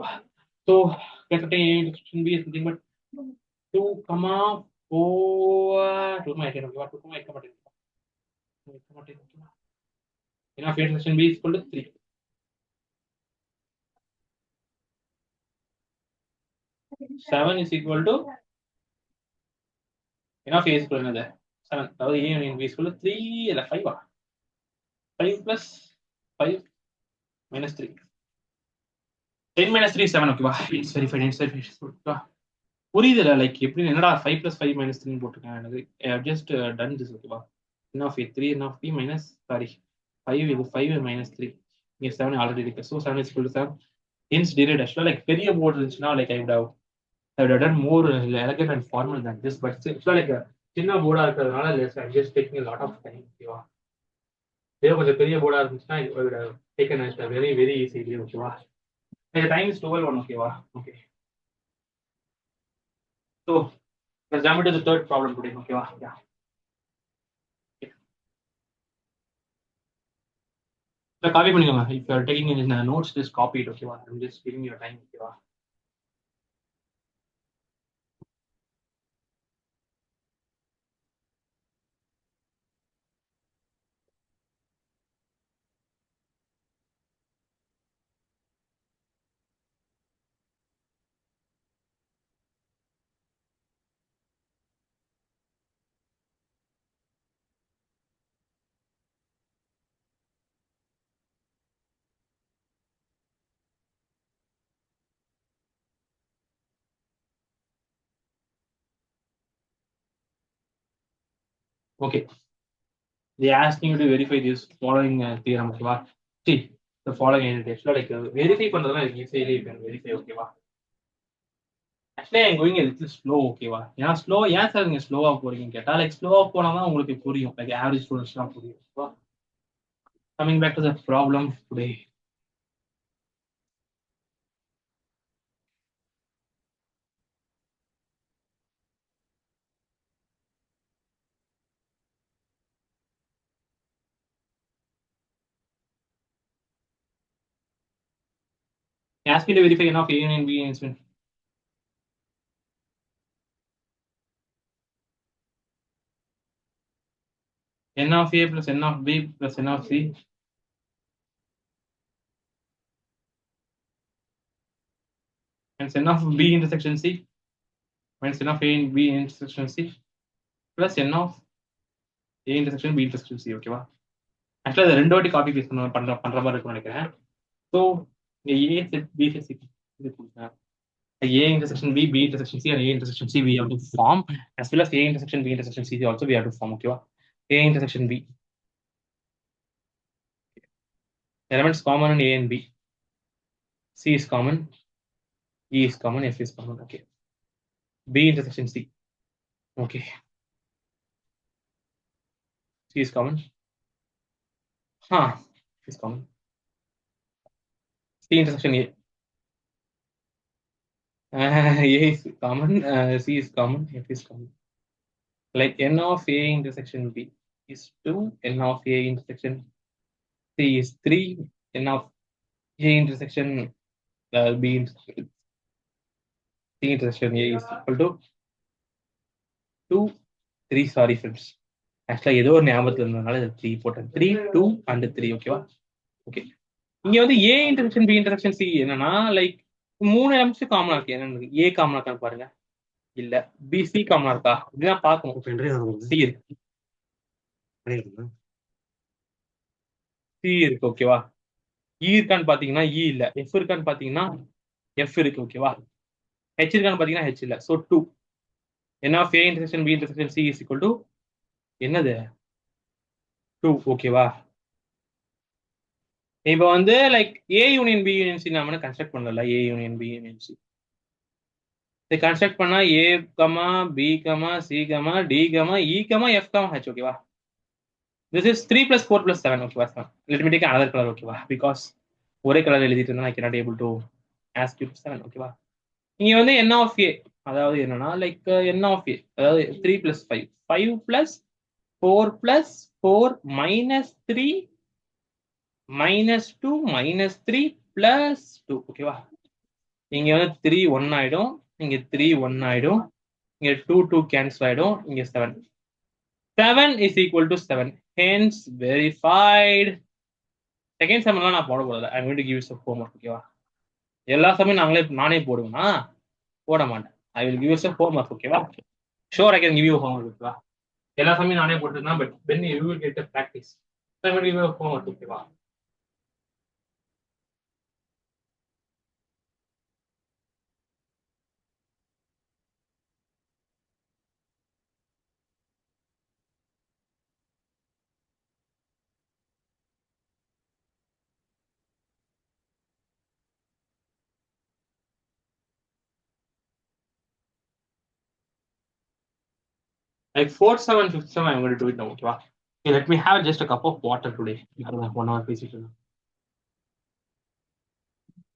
Speaker 1: considering a intersection b is nothing but 2, 4, 2, 8, 2, 8, 10. N of a intersection b is equal to 3. 7 is equal to n of a is equal to another 7. அதாவது a union b is equal to 3 இல்ல 5 5 plus 5 minus 3. 10 minus 3 is 7. ஓகேவா? It's verified. It's verified. ஓகேவா? புரியுதுல like எப்படி என்னடா 5 plus 5 minus 3 போட்டுருக்கேன் எனக்கு I have just done this. ஓகேவா? n of a 3 n of b minus sorry 5 இது 5 minus 3. இங்க 7 ஆல்ரெடி இருக்கு. So 7 is equal to 7. Hence derived actually like பெரிய போர்டு இருந்துச்சுன்னா like I would have done more elegant and formal than this, but it's like a சின்ன போர்டா இருக்கிறதுனால I'm just taking a lot of time. ஓகேவா? இதே கொஞ்சம் பெரிய போர்டா இருந்துச்சுன்னா I would have taken a very very easily. ஓகேவா? The time is 12:01. ஓகேவா? Okay. So let's jump into the third problem today. ஓகேவா? Yeah. காப்பி பண்ணிக்கோங்க. If you are taking in notes, just copy it. ஓகேவா? I'm just giving you a time. ஓகேவா? Okay. They asking you to verify this following theorem. ஓகேவா? See the following entities. Like verify பண்றதுலாம் easily you can verify. ஓகேவா? Actually, I'm going a little slow. ஓகேவா? ஏன்னா slow ஏன் sir நீங்க ஸ்லோவா போறீங்கன்னு கேட்டா லைக் ஸ்லோவா போனா தான் உங்களுக்கு புரியும். லைக் ஆவரேஜ் ஸ்டூடெண்ட்ஸ்லாம் புரியும். ஓகேவா? Coming back to the problem today. Ask me to verify n of a and b and n of a plus n of b plus n of c and n of b intersection c minus n of a and b intersection c plus n of a intersection b intersection c. ஓகேவா? ஆக்சுவலா அதை ரெண்டு வாட்டி copy paste பண்ற மாதிரி இருக்கும்னு நினைக்கிறேன். So இங்க a set b set c இது கொடுத்தேன். A intersection b, b intersection c, and a intersection c we have to form, as well as a intersection b intersection c also we have to form. ஓகேவா? A intersection b elements common in a and b, c is common, e is common, f is common. Okay. B intersection c. Okay. C is common. Is common. C intersection A. A is common. C is common. F is common. Like n of A intersection B is 2. N of A intersection C is 3. N of A intersection B intersection C intersection A is equal to 2, 3. Sorry, friends. Actually, ஏதோ ஒரு ஞாபகத்துல இருந்ததுனால 3 போட்டேன். 3, 2 and 3. ஓகேவா? Okay. இங்க வந்து A intersection B intersection C என்னன்னா like 3 elements காமனா இருக்கு. என்னன்னு A காமனா இருக்கான்னு பாருங்க. இல்ல B C காமனா இருக்கா? இதுதான் பார்க்கணும். C இருக்கு. C இருக்கு. ஓகேவா? E இருக்கான்னு பாத்தீங்கன்னா E இல்ல. F இருக்கான்னு பாத்தீங்கன்னா F இருக்கு. ஓகேவா? H இருக்கான்னு பாத்தீங்கன்னா H இல்ல. So 2. N of A intersection B intersection C is equal to என்னது 2. ஓகேவா? இப்போ வந்து like A union B union C நாம கன்ஸ்ட்ரக்ட் பண்ணல. A union B union C இதை கன்ஸ்ட்ரக்ட் பண்ணா A, B, C, D, E, F, H. ஓகேவா? This is 3 plus 4 plus 7. ஓகேவா? Let me take another color. ஓகேவா? Because ஒரே கலர் எழுதிட்டு இருந்தா I cannot able to ask you 7 ஓகேவா இங்க வந்து n of a அதாவது என்னன்னா லைக் n of a அதாவது 3 plus 5 5 plus 4 plus 4 minus 3 minus 2 minus 3 plus 2 ஓகேவா இங்க வந்து 3 1 ஆயிடும் இங்க 3 1 ஆயிடும் இங்க 2 2 கேன்சல் ஆயிடும் இங்க 7 7 is equal to 7 hence verified second செம்லாம் நான் போட போறதில்ல ஐ going to give you some homework ஓகேவா எல்லா சமயம் நானே போடுவேனா போட மாட்டேன் ஐ will give you some homework ஓகேவா sure I can give you homework ஓகேவா எல்லா சமயம் நானே போட்டுருந்தா but when you will get the practice so I will give you homework ஓகேவா like 4 7 5 7 I'm going to do it now okay okay let me have just a cup of water today 1 hour basically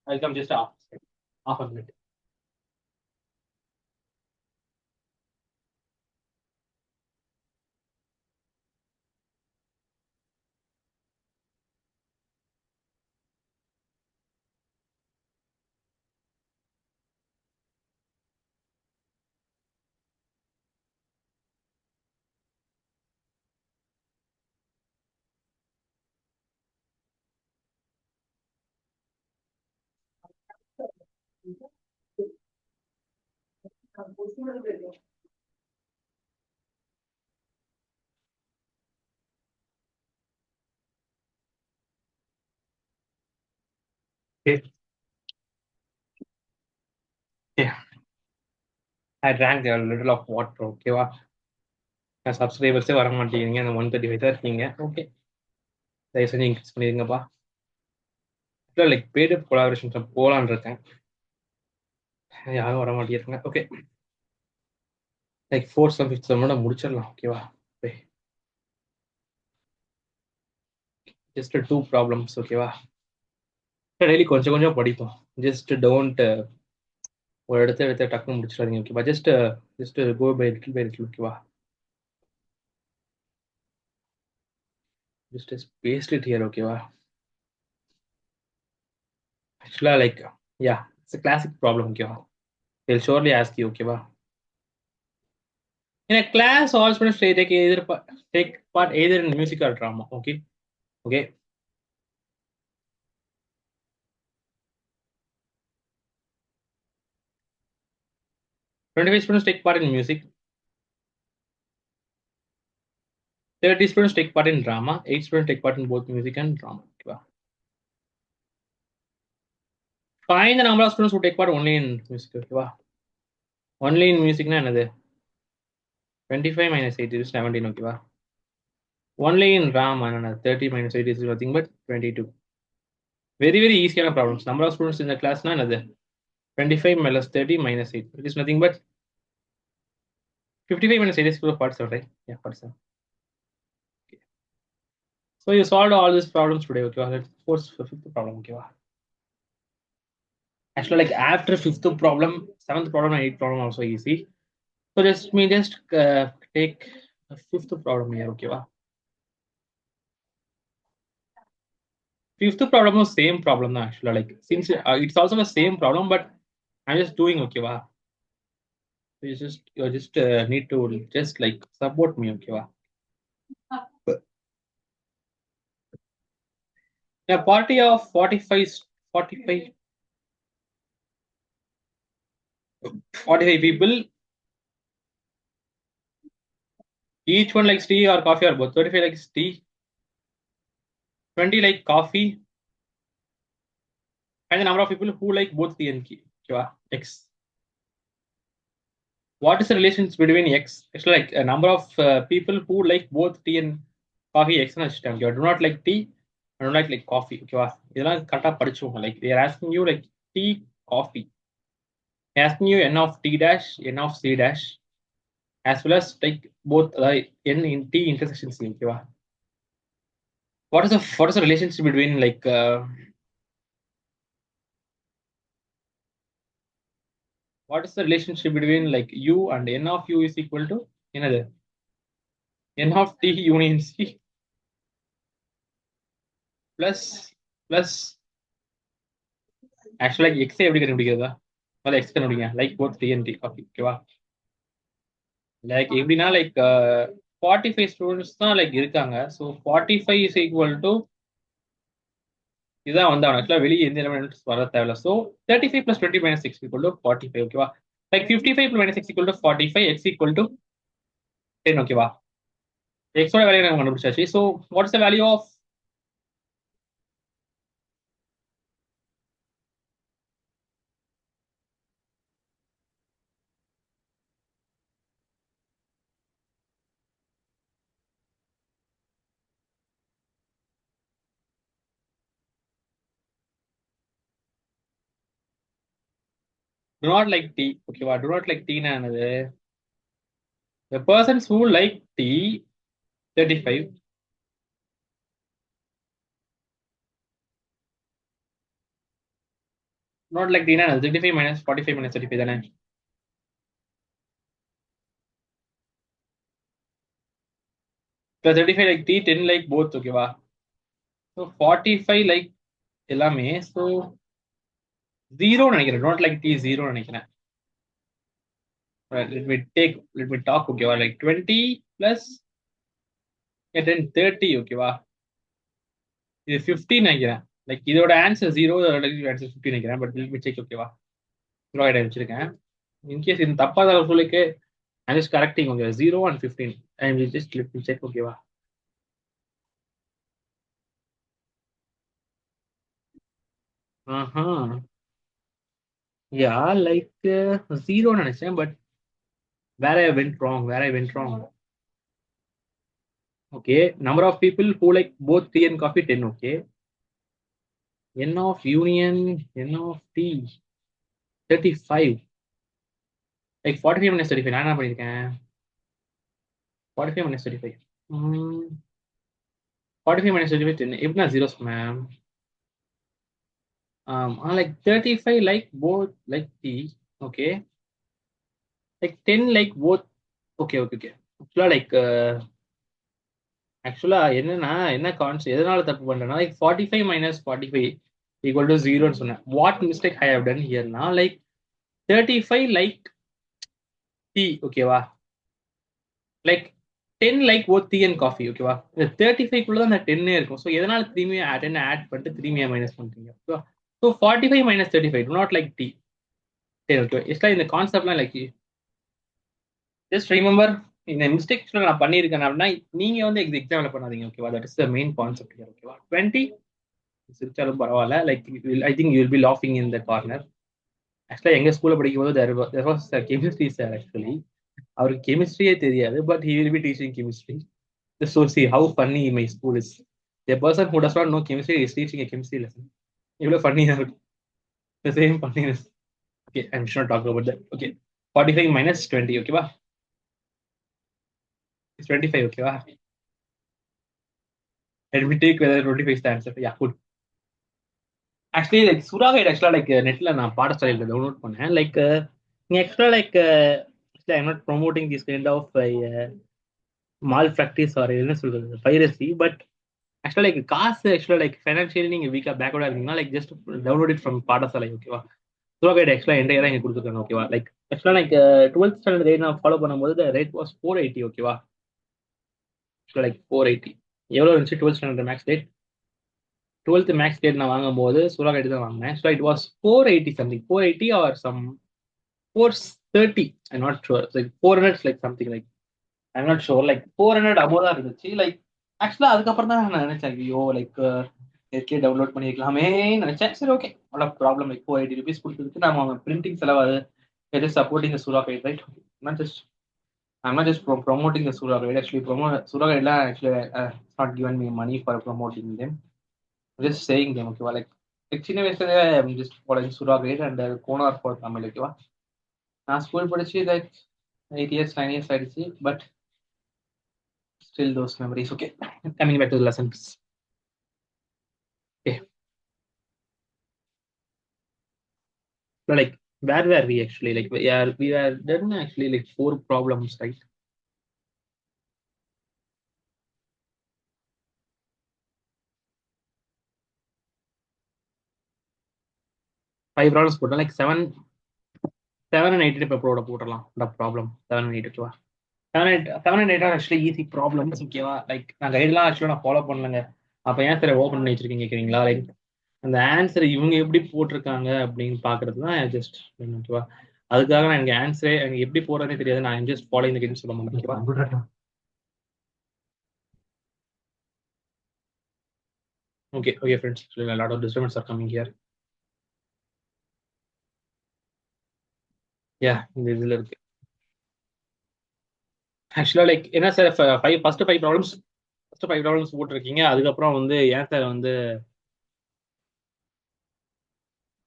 Speaker 1: I'll come just half a minute okay yeah I drank a little of water okay வா சப்ஸ்கிரைபர்ஸே வர மாட்டேங்கிறீங்க அந்த 135 தான் இருக்கீங்க okay தயவு செஞ்சு increase பண்ணிருங்கப்பா இல்லை like paid collaborations போலான்னு இருக்கேன் யாரும் வர மாட்டேங்கிறாங்க ஓகே லைக் 4 7 5 7 முடிச்சிடலாம் ஓகேவா ஜஸ்ட் 2 ப்ராப்ளம்ஸ் ஓகேவா டெய்லி கொஞ்சம் கொஞ்சம் படிப்போம் ஜஸ்ட் டோன்ட் ஒரு இடத்த எடுத்து டக்குன்னு முடிச்சிடாதீங்க ஓகேவா ஜஸ்ட் கோ பை லிட்டில் ஓகேவா ஜஸ்ட் பேஸ்ட் இட் ஹியர் ஓகேவா ஆக்சுவலா like yeah it's classic problem ஓகேவா they'll surely ask you ஓகேவா in a class all students take part either in music or drama okay 25 students take part in music 30 students take part in drama 8 students take part in both music and drama okay find the number of students who take part only in music okay only in music na enadhu 25 minus 8 is 17 okay only in drama 30 minus 8 is nothing but 22 very very easy kind of problems number of students in the class na enadhu 25 minus 30 minus 8 it is nothing but 55 minus 8 is 47 right yeah 47 okay. So you solved all these problems today okay let's force fifth problem okay actually like after fifth problem seventh problem and eighth problem also easy so just take a fifth problem here okay fifth problem is same problem actually like since it's also the same problem but I'm just doing okay you just need to just like support me okay a party of 45 people each one likes tea or coffee or both 35 likes tea 20 like coffee and the number of people who like both tea and x what is the relationship between x it's like a number of people who like both tea and coffee x and you do not like tea I don't like coffee okay இதெல்லாம் கரெக்டா படிச்சுக்கோங்க like they are asking you like tea coffee asking you n of t dash n of c dash as well as like both n in t intersection c okay what is the relationship between like What is the relationship between like u and n of u is equal to என்னது n of t union c plus plus actually like x எப்படி கண்டுபிடிக்கிறதா முதல்ல x கண்டுபிடிங்க like both t and t ஓகேவா like எப்படின்னா like 45 students தான் like இருக்காங்க so 45 is equal to இதான் வந்து அவன் ஆக்சுவலாக வெளியே எந்த எலிமெண்ட்ஸ் வர தேவையில்ல ஸோ 35 + 20 - 6 ஈக்குவல் டு 45 ஓகேவா like 55 + -6 equal to 45 x equal to 10 ஓகேவா எக்ஸோட வேல்யூ நம்ம கண்டுபிடிச்சாச்சு so what's the value of do not like t ஓகேவா do not like t னா என்னது the persons who like t 35 not like t னா 35 - 45 - 35 தானே plus 35 like t 10 like both ஓகேவா ஸோ 45 like எல்லாமே ஸோ 0 நினைக்கிறேன் not like t 0 நினைக்கிறேன் let me talk ஓகேவா like 20 plus 10 30 ஓகேவா இது 15 நினைக்கிறேன் லைக் இதோட ஆன்சர் 0 ஆன்சர் 15 நினைக்கிறேன் பட் let me check ஓகேவா ப்ரொவைட் வச்சிருக்கேன் இன்கேஸ் இது தப்பா தான் சொல்லிக்கு I just correcting okay 0 and 15 I will just let me check ஓகேவா ஆஹா யா லைக் 0 நினைச்சேன் பட் வேற I went wrong okay number of people who like both tea and coffee 10 okay n of union n of t 35 like 45 - 35 நான் என்ன பண்ணியிருக்கேன் 45 - 35 45 - 35 10 எப்படின்னா 0 சொன்னேன் like 35 like both like t okay like 10 like both okay ஆக்சுவலா என்னன்னா என்ன concept எதனால தப்பு பண்றேன்னா லைக் 45 - 45 ஈக்குவல் டு 0ன்னு சொன்னேன் what mistake I have done ஹியர்னா லைக் 35 லைக் டீ ஓகேவா like 10 like both tea and coffee ஓகேவா இந்த 35 குள்ள தான் அந்த 10 இருக்கும் ஸோ எதனால திரும்பி 10 ஆட் பண்ணிட்டு திரும்பி மைனஸ் பண்றீங்க so 45 - 35 do not like tea சரி ஓகே இட்ஸ் இந்த கான்செப்ட்லாம் லைக் ஜஸ்ட் ரிமெம்பர் இந்த மிஸ்டேக்ஸ் நான் பண்ணியிருக்கேன் அப்படின்னா நீங்க வந்து எக்ஸாம்ல பண்ணாதீங்க ஓகேவா that is the main concept ஓகேவா 20 சிரிச்சாலும் பரவாயில்ல like I think you will be லாஃபிங் இன் த கார்னர் ஆக்சுவலா எங்க ஸ்கூல்ல படிக்கும் போது there was a chemistry sir actually அவருக்கு கெமிஸ்ட்ரியே தெரியாது but he will be teaching chemistry so see how funny my school is the person who does not know chemistry is teaching a chemistry lesson இவ்வளவு ஃபன்னியா இருக்கும் the same funniness okay I'm sure talk about that okay 45 minus 20 ஓகேவா it's 25 ஓகேவா let me take whether 25 is the answer yeah good actually like சுறாகைட் ஆக்சுவலா like நெட்ல நான் பாடசாலையில் download பண்ணேன் லைக் நீ ஆக்சுவலா like I not promoting this kind of malpractice or என்ன சொல்றது பைரசி பட் ஆக்சுவலா லைக் காசு ஆக்சுவலா லைக் ஃபைனான்ஷியலி நீங்க வீக்கா பேக்வர்டா இருக்கீங்கன்னா like just download it from பாடசாலை ஓகேவா சுறாகைட் ஆக்சுவலா என்டைய தான் இங்க கொடுத்துருக்காங்க ஓகேவா லைக் ஆக்சுவலா லைக் 12th ஸ்டாண்டர்ட் ரேட் நான் ஃபாலோ பண்ணும்போது ரேட் வாஸ் 480 ஓகேவா லைக் 480 எவ்வளவு இருந்துச்சு 12th standard max rate 12th max rate நான் வாங்கும்போது சுறாகைட் தான் வாங்கினேன் so it was 480 something 480 or some 430 I'm not sure it's like 400 like something like I'm not sure like 400 above தான் இருந்துச்சு லைக் ஆக்சுவலா அதுக்கப்புறம் தான் நான் நினைச்சேன் ஐயோ லைக் ஏற்கே டவுன்லோட் பண்ணிருக்கலாமே நினைச்சேன் சரி ஓகே அவ்வளோ ப்ராப்ளம் லைக் 480 rupees கொடுத்துருக்கு நம்ம பிரிண்டிங் செலவு it is supporting the Sura guide right I'm not just promoting the Sura guide actually Sura guide actually it's not given me money for promoting them I'm just saying them okay like சின்ன வயசுல I'm just following Sura guide and Konar for Tamil ஓகேவா நான் school படிச்சு like 8 years 9 years ஆயிடுச்சு but still those memories okay coming back to the lessons okay so like Where were we actually? Like we were done actually like 4 problems, right? 5 problems போட்டோம். Like 7 and 8 இப்போ போடலாம். The problem 7 and 8 ஓகேவா? 7 and 8 are actually easy problems ஓகேவா? Like நான் கைட்லாம் ஆக்சுவலா நான் follow பண்ணலங்க. அப்ப ஏன் சார் ஓபன் பண்ணி வச்சிருக்கீங்க கேக்குறீங்களா? லைக் அந்த ஆன்சர் இவங்க எப்படி போட்டிருக்காங்க அப்படின்னு பாக்குறது தான் ஜஸ்ட் ஓகேவா? அதுக்காக நான் எனக்கு ஆன்சரே எனக்கு எப்படி போறதே தெரியாது. நான் ஜஸ்ட் ஃபாலோ இந்த கைட்ஸ் சொல்ல மாட்டேன் ஓகேவா? Okay, friends. So a lot of disturbance are coming here. Yeah, இந்த இதுல இருக்கு. ஆக்சுவலா லைக் என்ன சார் ஃபர்ஸ்ட் ஃபைவ் ப்ராப்ளம்ஸ் போட்டிருக்கீங்க. அதுக்கப்புறம் வந்து ஏன் சார் வந்து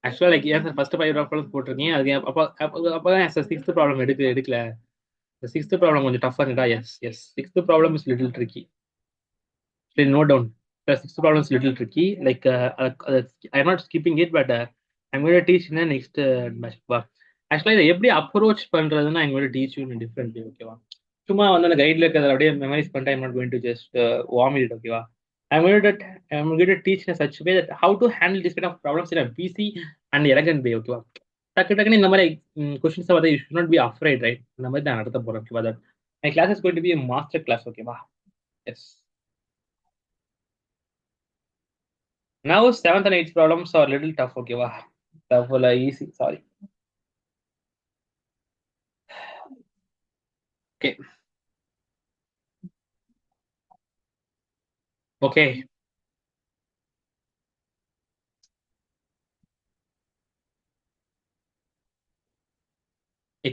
Speaker 1: ஆக்சுவலா லைக் ஏன் சார் ஃபர்ஸ்ட் 5 ப்ராப்ளம்ஸ் போட்டிருக்கீங்க. அதுக்கு அப்பதான் சார் சிக்ஸ்த் ப்ராப்ளம் எடுக்கல. சிக்ஸ்த் ப்ராப்ளம் கொஞ்சம் டஃபா இருந்ததா? Yes sixth problem is little tricky. Note down. Sixth problem is little tricky. Like I am not skipping it but I'm going to teach in next batch. ஆக்சுவலா இதை எப்படி approach பண்றதுன்னா I'm going to teach you in different way ஓகேவா? சும்மா வந்து அந்த கைட்ல இருக்கிறத அப்படியே மெமரைஸ் பண்ணிட்டு I'm not going to just warm it ஓகேவா? I'm going to I'm going to teach in such a way that how to handle this kind of problems in a busy and elegant way ஓகேவா? டக்கு டக்குன்னு இந்த மாதிரி questions வந்து you should not be afraid right. இந்த மாதிரி நான் நடத்த போறேன் ஓகேவா? That my class is going to be master class ஓகேவா? Yes. Now 7th and 8th problems are little tough ஓகேவா? Tough or easy sorry. Okay. Okay.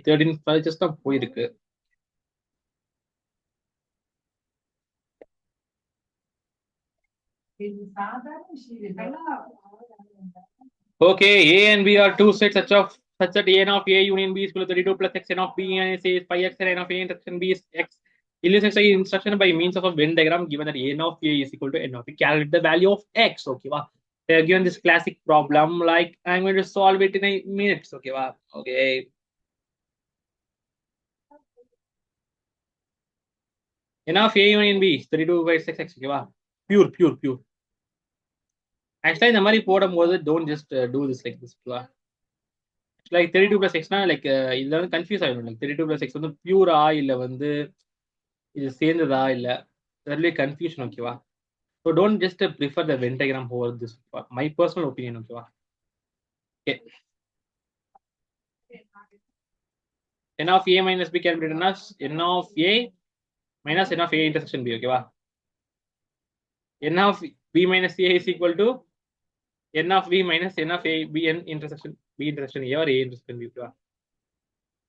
Speaker 1: 13 purchase தான் போயிருக்கு. Okay, A and B are two sets such that n of A union B is equal to 32 plus x n of B and A is 5x and n of A intersection B is x. Illustrate the instruction by means of a Venn diagram given that n of A is equal to n of B. Calculate the value of x. Okay, wow. They are given this classic problem like I'm going to solve it in a minutes. Okay, wow. Okay. N of A union B is 32 by 6x. Okay, wow. Pure. Actually, இந்த மாதிரி போடும்போது don't just do this like this. Okay, wow. Like 32 plus x like இதுல வந்து confuse ஆயிடும். Like 32 plus x வந்து பியூரா இல்ல வந்து இது சேர்ந்ததா இல்ல really confusion ஓகேவா? So don't just prefer the Venn diagram over this. My personal opinion ஓகேவா? Okay. N of A minus B can be written as N of A minus N of A intersection B ஓகேவா? N of B minus A is equal to N of B minus N of A B n intersection B intersection A or A intersection B ஓகேவா?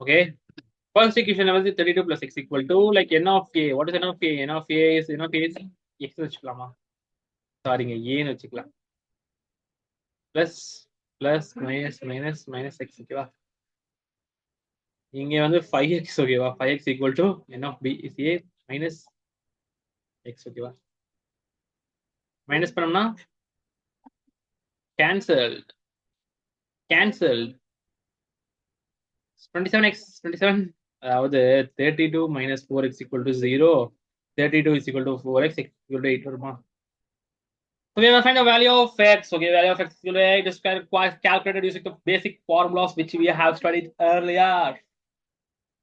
Speaker 1: Okay. First equation was 32 plus x equal to like n of a. What is n of a? N of a is x வச்சுக்கலாமா? சாரிங்க ஏன்னு வச்சுக்கலாம். plus minus x ஓகேவா? இங்க வந்து 5x ஓகேவா? 5x equal to n of b is a minus x ஓகேவா? Minus பண்ணோம்னா cancelled 27x 27 அதாவது 32 minus 4x equal to 0. 32 is equal to 4x equal to 8 வருமா? So we will find the value of x. Okay, value of x is just calculated using the basic formulas which we have studied earlier.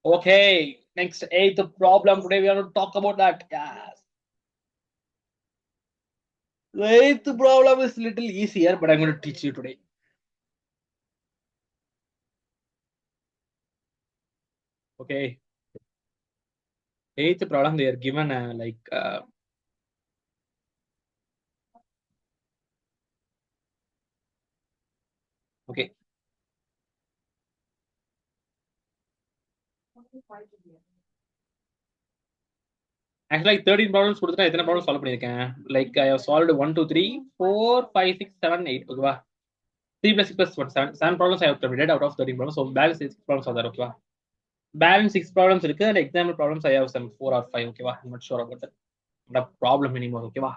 Speaker 1: Okay, next 8th problem today we are going to talk about that. Yes. The 8th problem is little easier, but I'm going to teach you today. Okay. 8th problem they are given like okay. Actually, like 13 problems கொடுத்துட்டா எத்தனை problem solve பண்ணிருக்கேன்? Like I have solved 1 2 3 4 5 6 7 8 ஓகேவா? 3 plus 6 plus 1 7 problems I have completed out of 13 problems. So balance 6 problems are there ஓகேவா? Balance 6 problems இருக்கு and example problems I have some 4 or 5 ஓகேவா? I'm not sure about that. Not a problem anymore ஓகேவா?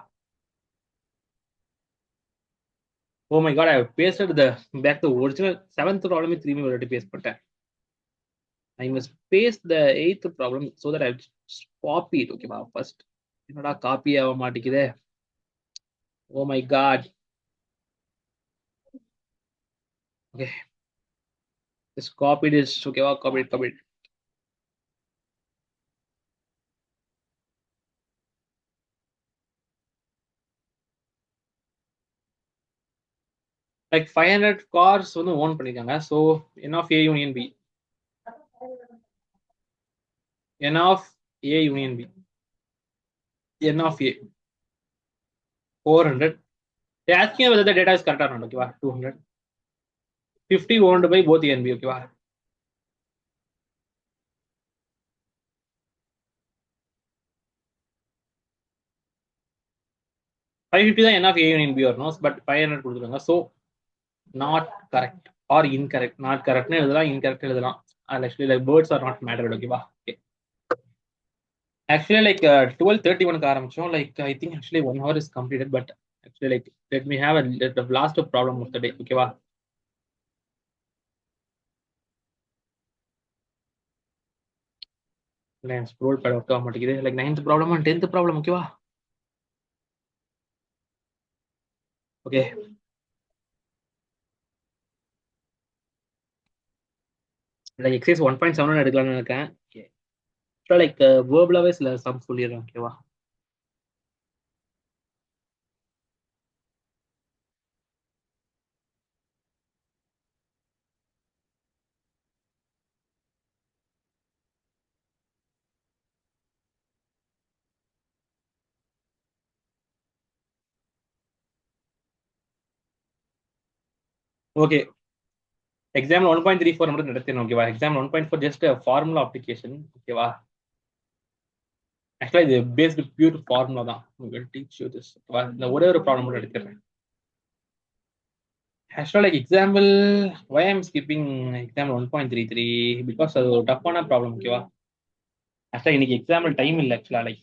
Speaker 1: Oh my god, I have pasted the back the original 7th problem திரும்பி ஒரு வாட்டி paste பண்ணிட்டேன். I must paste the 8th problem so that I just copy it. Okay, first. என்னடா copy ஆக மாட்டேங்குதே. Oh my god. Okay. Just copy this. Okay, copy it. Like 500 cars வந்து own பண்ணிருக்காங்க. So n of A union B. N of A union B. N of A. 400. They asking whether the data is correct or not. Okay, 200. 50 owned by both A and B. Okay, 550 தான் n of A union B or no, but 500 கொடுத்துருக்காங்க. So not correct or incorrect. Not correct னு எழுதலாம், incorrect எழுதலாம். Actually, like words are not mattered. Okay, okay. Actually, like 12:31 ஆரம்பிச்சோம். Like I think actually 1 hour is completed, but actually like let me have the last problem of the day. Okay, scroll pad work ஆக மாட்டேங்குது. Like 9th problem and 10th problem. Okay. Like exercise 1.7 எடுக்கலாம்னு நினைக்கிறேன். Okay. So like verbal சில sum சொல்லிடுறேன். ஓகேவா? Okay. Exam 1.34 மட்டும் நடத்தினோம். ஓகேவா? Exam 1.4 just a formula application. ஓகேவா? Actually இது based pure formula தான். We will teach you this. இந்த ஒரே ஒரு ப்ராப்ளம் மட்டும் எடுத்துறேன். Actually like example why I'm skipping exam 1.33 because அது ஒரு டஃப்பான ப்ராப்ளம். ஓகேவா? Actually இன்னைக்கு example time இல்ல actually like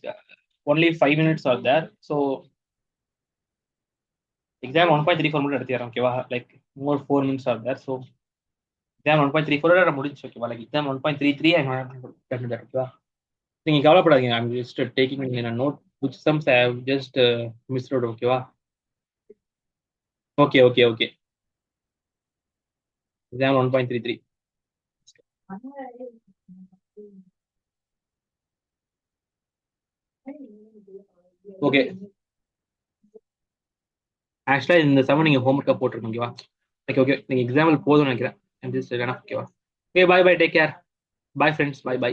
Speaker 1: only 5 minutes are there. So exam 1.34 மட்டும் எடுத்துறேன். ஓகேவா? Like more 4 minutes are there. So exam 1.34 முடிஞ்சு. ஓகேவா? Like exam 1.33 I'm done with that. ஓகேவா? நீங்க கவலைப்படாதீங்க. I'm just taking in a note which sums I have just missed out. ஓகேவா? Okay. Exam 1.33. Okay. ஆக்சுவலா இந்த சம நீங்க ஹோம்ஒர்க்கா போட்டுருக்கோம். ஓகேவா? ஓகே நீங்க எக்ஸாம்பிள் போதும்னு நினைக்கிறேன். ஓகேவா? Okay bye take care. Bye friends. By.